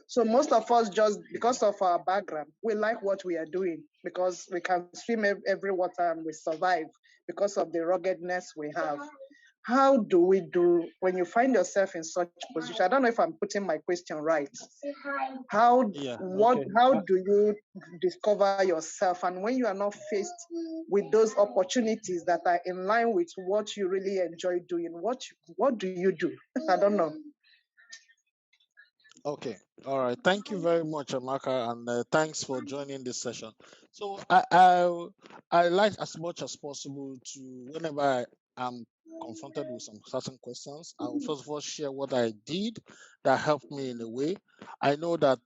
So most of us, just because of our background, we like what we are doing because we can swim every water and we survive because of the ruggedness we have. How do we do when you find yourself in such position? I don't know if I'm putting my question right. How do you discover yourself, and when you are not faced with those opportunities that are in line with what you really enjoy doing, what do you do? I don't know. Okay. All right. Thank you very much, Amaka, and thanks for joining this session. So I like as much as possible to whenever I am confronted with some certain questions, I will first of all share what I did that helped me in a way. I know that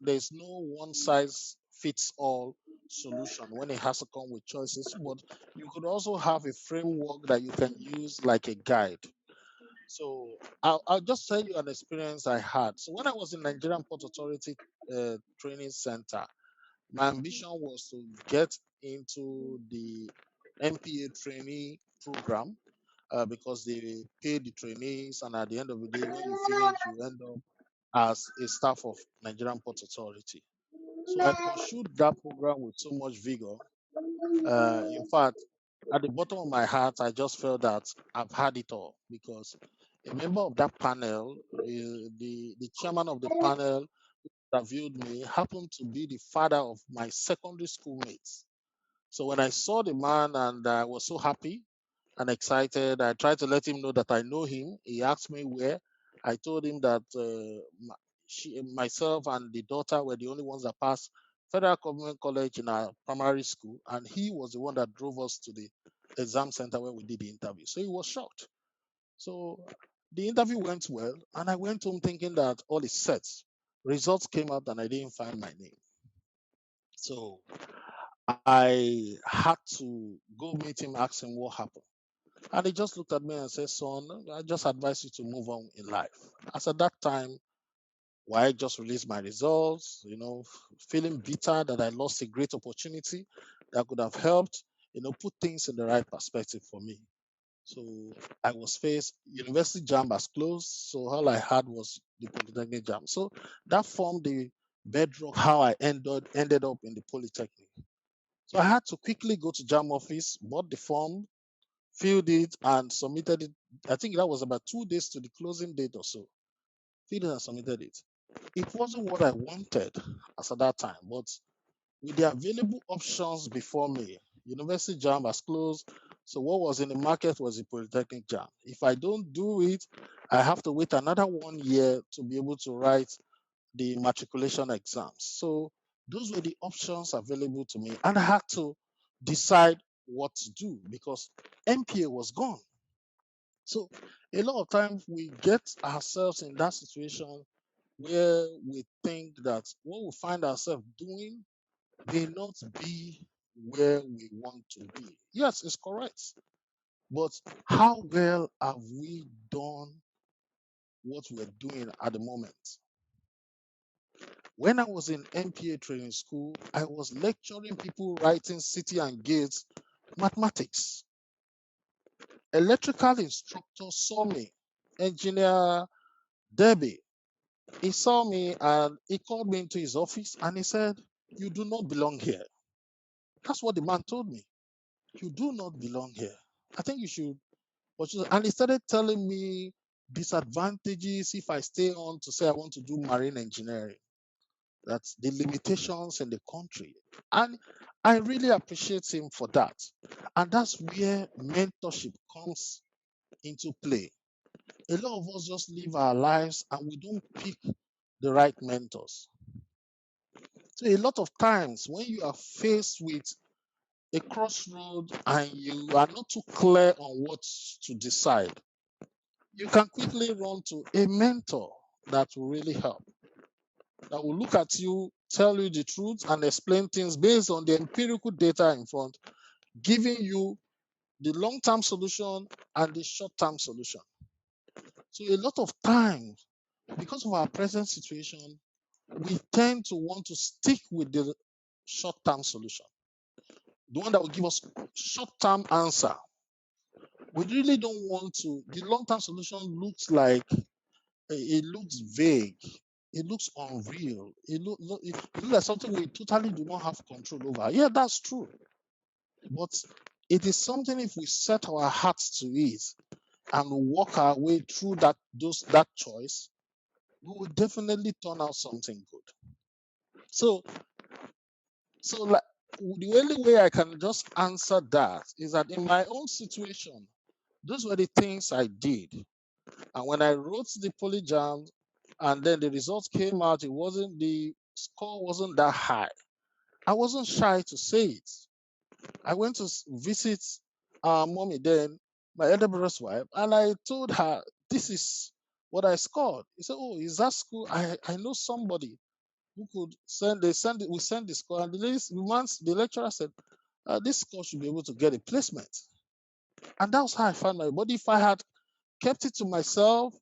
there's no one size fits all solution when it has to come with choices, but you could also have a framework that you can use like a guide. So I'll just tell you an experience I had. So when I was in Nigerian Port Authority Training Center, my ambition was to get into the MPA trainee program because they pay the trainees, and at the end of the day, when you finish, you end up as a staff of Nigerian Port Authority. So I pursued that program with so much vigor. In fact, at the bottom of my heart, I just felt that I've had it all because a member of that panel, the chairman of the panel that viewed me, happened to be the father of my secondary school mates. So when I saw the man and I was so happy and excited, I tried to let him know that I know him. He asked me where. I told him that myself and the daughter were the only ones that passed Federal Government College in our primary school, and he was the one that drove us to the exam center where we did the interview. So he was shocked. So the interview went well, and I went home thinking that all is set. Results came out, and I didn't find my name. So I had to go meet him, ask him what happened. And he just looked at me and said, "Son, I just advise you to move on in life." As at that time, why I just released my results, feeling bitter that I lost a great opportunity that could have helped, put things in the right perspective for me. So I was faced, university jam has closed, so all I had was the polytechnic jam. So that formed the bedrock how I ended up in the polytechnic. So I had to quickly go to jam office, bought the form, filled it, and submitted it. I think that was about 2 days to the closing date or so. Filled it and submitted it. It wasn't what I wanted as at that time, but with the available options before me, university jam has closed. So what was in the market was the polytechnic jam. If I don't do it, I have to wait another 1 year to be able to write the matriculation exams. So those were the options available to me, and I had to decide what to do because MPA was gone. So a lot of times we get ourselves in that situation where we think that what we find ourselves doing may not be where we want to be. Yes, it's correct. But how well have we done what we're doing at the moment? When I was in MPA training school, I was lecturing people writing city and gates mathematics. Electrical instructor saw me, engineer Debbie. He saw me and he called me into his office and he said, "You do not belong here." That's what the man told me. "You do not belong here. I think you should." And he started telling me disadvantages if I stay on to say I want to do marine engineering. That's the limitations in the country. And I really appreciate him for that. And that's where mentorship comes into play. A lot of us just live our lives and we don't pick the right mentors. So a lot of times when you are faced with a crossroad and you are not too clear on what to decide, you can quickly run to a mentor that will really help, that will look at you, tell you the truth, and explain things based on the empirical data in front, giving you the long term solution and the short term solution. So, a lot of times, because of our present situation, we tend to want to stick with the short term solution, the one that will give us short term answer. We really don't want to. The long term solution looks like it looks vague. It looks unreal. It looks like something we totally do not have control over. Yeah, that's true. But it is something if we set our hearts to it and walk our way through that choice, we will definitely turn out something good. So like the only way I can just answer that is that in my own situation, those were the things I did. And when I wrote the polyjam and then the results came out, the score wasn't that high. I wasn't shy to say it. I went to visit mommy then, my elder brother's wife, and I told her, "This is what I scored." He said, "Oh, is that school? I know somebody who could send, we send the score." And the lecturer said, "This score should be able to get a placement." And that was how I found my, but if I had kept it to myself,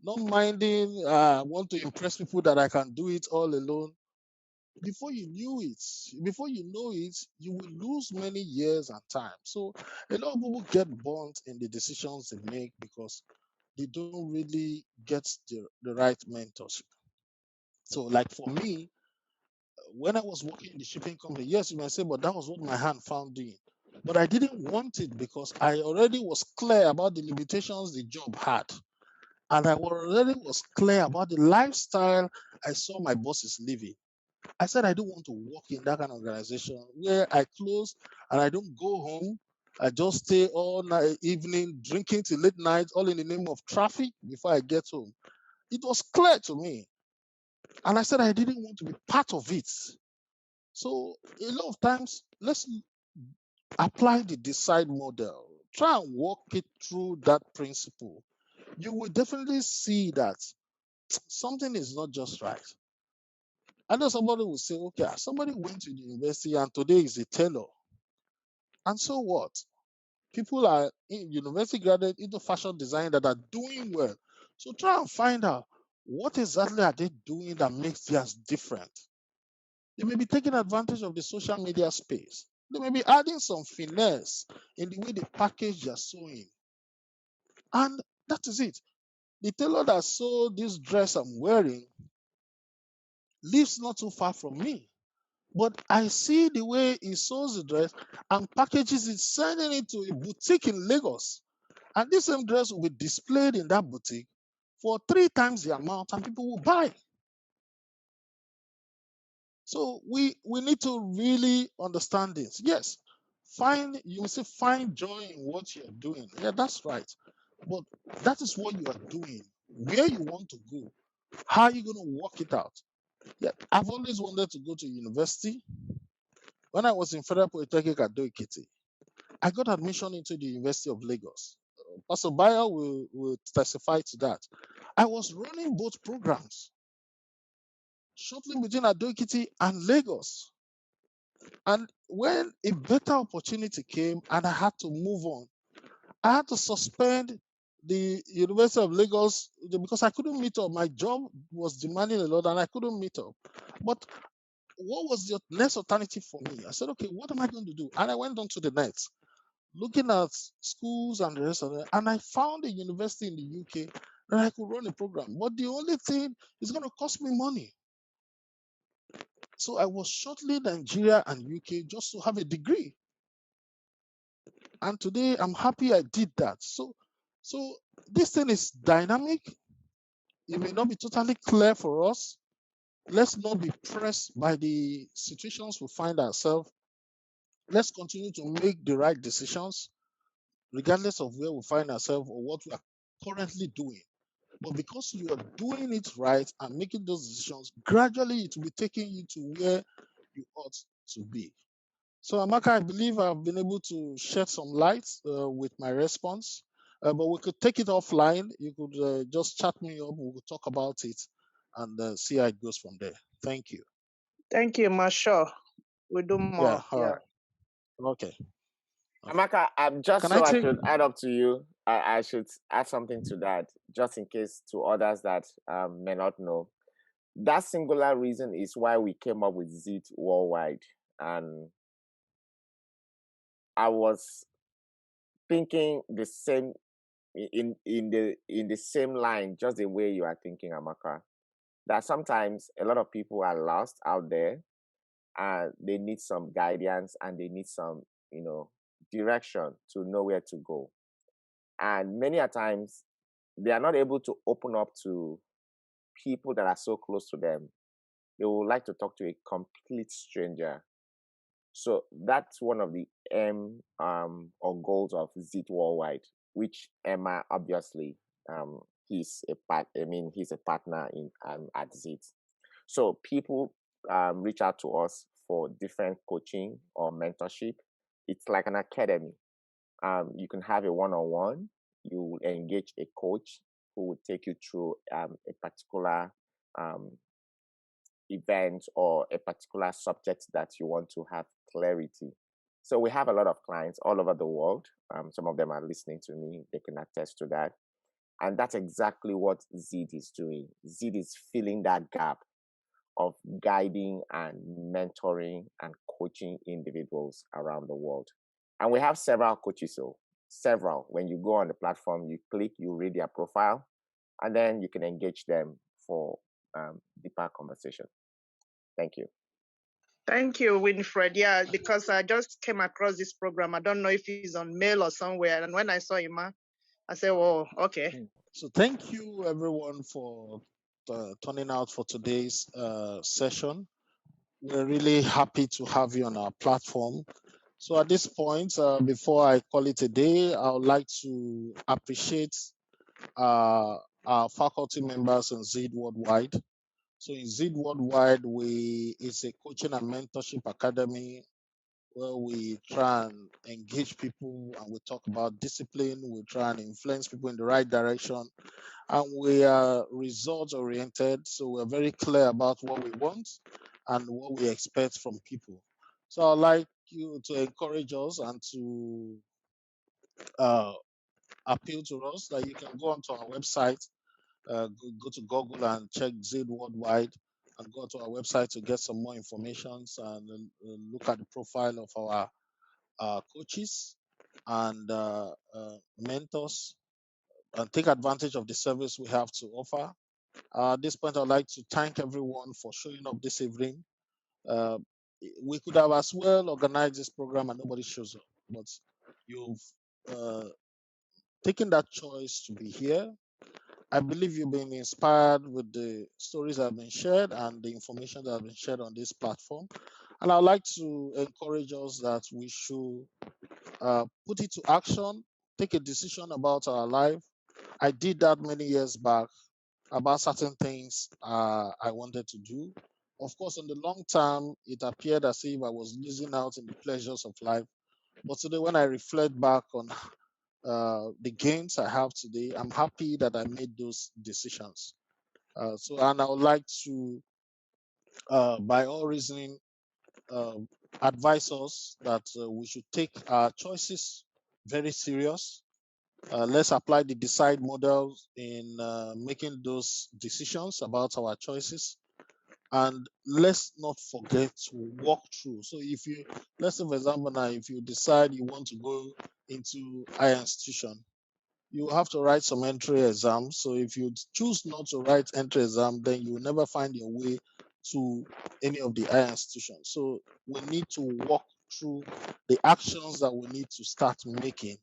not minding, want to impress people that I can do it all alone. Before you knew it, before you know it, you will lose many years and time. So a lot of people get burnt in the decisions they make because they don't really get the right mentorship. So, like for me, when I was working in the shipping company, yes, you might say, but that was what my hand found doing. But I didn't want it because I already was clear about the limitations the job had. And I already was clear about the lifestyle I saw my bosses living. I said I don't want to work in that kind of organization where I close and I don't go home. I just stay all night, evening, drinking till late night, all in the name of traffic before I get home. It was clear to me. And I said I didn't want to be part of it. So a lot of times, let's apply the decide model. Try and walk it through that principle. You will definitely see that something is not just right. I know somebody will say, okay, somebody went to the university and today is a tailor. And so what? People are in university graduate into fashion design that are doing well. So try and find out what exactly are they doing that makes theirs different. They may be taking advantage of the social media space. They may be adding some finesse in the way they package their sewing. And that is it. The tailor that sewed this dress I'm wearing lives not too far from me. But I see the way he sews the dress and packages it, sending it to a boutique in Lagos. And this same dress will be displayed in that boutique for 3 times the amount, and people will buy. So we need to really understand this. Yes, you may say find joy in what you're doing. Yeah, that's right. But that is what you are doing. Where you want to go, how are you going to work it out? Yeah, I've always wanted to go to university. When I was in Federal Polytechnic at Doikiti, I got admission into the University of Lagos. Pastor Bayer will testify to that. I was running both programs, shuttling between Adoikiti and Lagos. And when a better opportunity came and I had to move on, I had to suspend the University of Lagos because I couldn't meet up. My job was demanding a lot and I couldn't meet up. But what was the next alternative for me? I said, okay, what am I going to do? And I went onto the net, looking at schools and the rest of it, and I found a university in the UK that I could run a program. But the only thing is going to cost me money. So I was shuttling Nigeria and UK just to have a degree. And today I'm happy I did that. So this thing is dynamic. It may not be totally clear for us. Let's not be pressed by the situations we find ourselves. Let's continue to make the right decisions, regardless of where we find ourselves or what we are currently doing. But because you are doing it right and making those decisions, gradually it will be taking you to where you ought to be. So, Amaka, I believe I've been able to shed some light with my response, but we could take it offline. You could just chat me up. We could talk about it and see how it goes from there. Thank you. Thank you, Masha. We do more. Yeah. All right. Okay. Amaka, just Can I so I take? should add up to you, I should add something to that, just in case to others that may not know. That singular reason is why we came up with Zit Worldwide. And I was thinking the same in the same line, just the way you are thinking, Amaka. That sometimes a lot of people are lost out there and they need some guidance and they need some, direction to know where to go. And many a times they are not able to open up to people that are so close to them. They would like to talk to a complete stranger. So that's one of the aim or goals of Zit Worldwide, which Emma obviously he's a partner in at Zit. So people reach out to us for different coaching or mentorship. It's like an academy. You can have a one-on-one. You will engage a coach who will take you through a particular um, event or a particular subject that you want to have clarity. So we have a lot of clients all over the world. Some of them are listening to me. They can attest to that. And that's exactly what Zid is doing. Zid is filling that gap of guiding and mentoring and coaching individuals around the world. And we have several coaches, so several. When you go on the platform, you click, you read their profile, and then you can engage them for deeper conversation. Thank you. Thank you, Winfred. Yeah, because I just came across this program. I don't know if he's on mail or somewhere. And when I saw him, I said, "Oh, okay." So thank you everyone for turning out for today's session. We're really happy to have you on our platform. So at this point, before I call it a day, I would like to appreciate our faculty members in ZEED Worldwide. So in ZEED Worldwide, it's a coaching and mentorship academy where we try and engage people and we talk about discipline. We try and influence people in the right direction. And we are results oriented. So we're very clear about what we want and what we expect from people. So I'd like you to encourage us and to uh, appeal to us that you can go onto our website, go to Google and check ZID Worldwide and go to our website to get some more information and look at the profile of our coaches and mentors and take advantage of the service we have to offer. At this point, I'd like to thank everyone for showing up this evening. Uh, we could have as well organized this program and nobody shows up, but you've uh, taken that choice to be here. I believe you've been inspired with the stories that have been shared and the information that has been shared on this platform. And I'd like to encourage us that we should put it to action, take a decision about our life. I did that many years back about certain things I wanted to do. Of course, in the long term, it appeared as if I was losing out in the pleasures of life. But today, when I reflect back on the gains I have today, I'm happy that I made those decisions. And I would like to, by all reasoning, uh, advise us that we should take our choices very serious. Let's apply the decide model in making those decisions about our choices. And let's not forget to walk through. So if you, let's say for example now, if you decide you want to go into higher institution, you have to write some entry exams. So if you choose not to write entry exam, then you will never find your way to any of the higher institutions. So we need to walk through the actions that we need to start making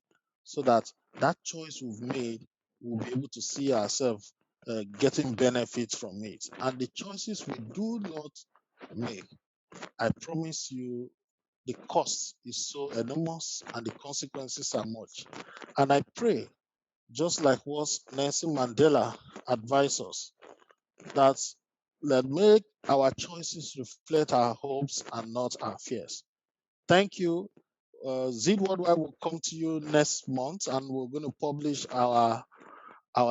so that that choice we've made, we'll be able to see ourselves getting benefits from it. And the choices we do not make, I promise you, the cost is so enormous and the consequences are much. And I pray, just like what Nelson Mandela advised us, that let make our choices reflect our hopes and not our fears. Thank you. Zid Worldwide will come to you next month, and we're going to publish our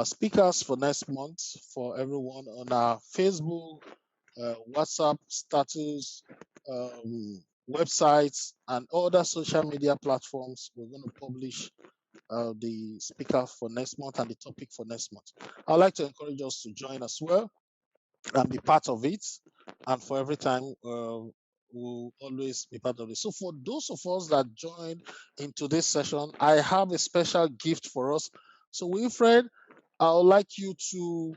speakers for next month for everyone on our Facebook, WhatsApp status, websites, and other social media platforms. We're going to publish the speaker for next month and the topic for next month. I'd like to encourage us to join as well and be part of it. And for every time, we'll always be part of it. So for those of us that joined in today's session, I have a special gift for us. So Wilfred, I would like you to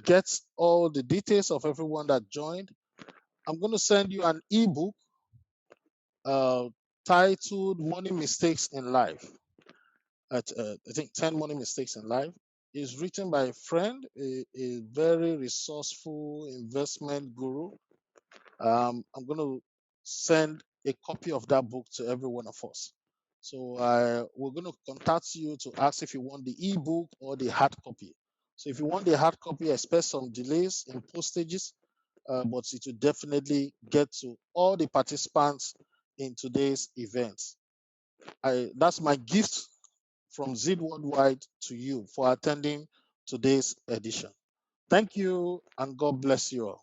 get all the details of everyone that joined. I'm going to send you an ebook uh, titled Money Mistakes in Life. I think 10 Money Mistakes in Life. Is written by a friend, a very resourceful investment guru. I'm going to send a copy of that book to every one of us. So we're going to contact you to ask if you want the ebook or the hard copy. So if you want the hard copy, expect some delays in postages, but it will definitely get to all the participants in today's event. That's my gift from Zid Worldwide to you for attending today's edition. Thank you and God bless you all.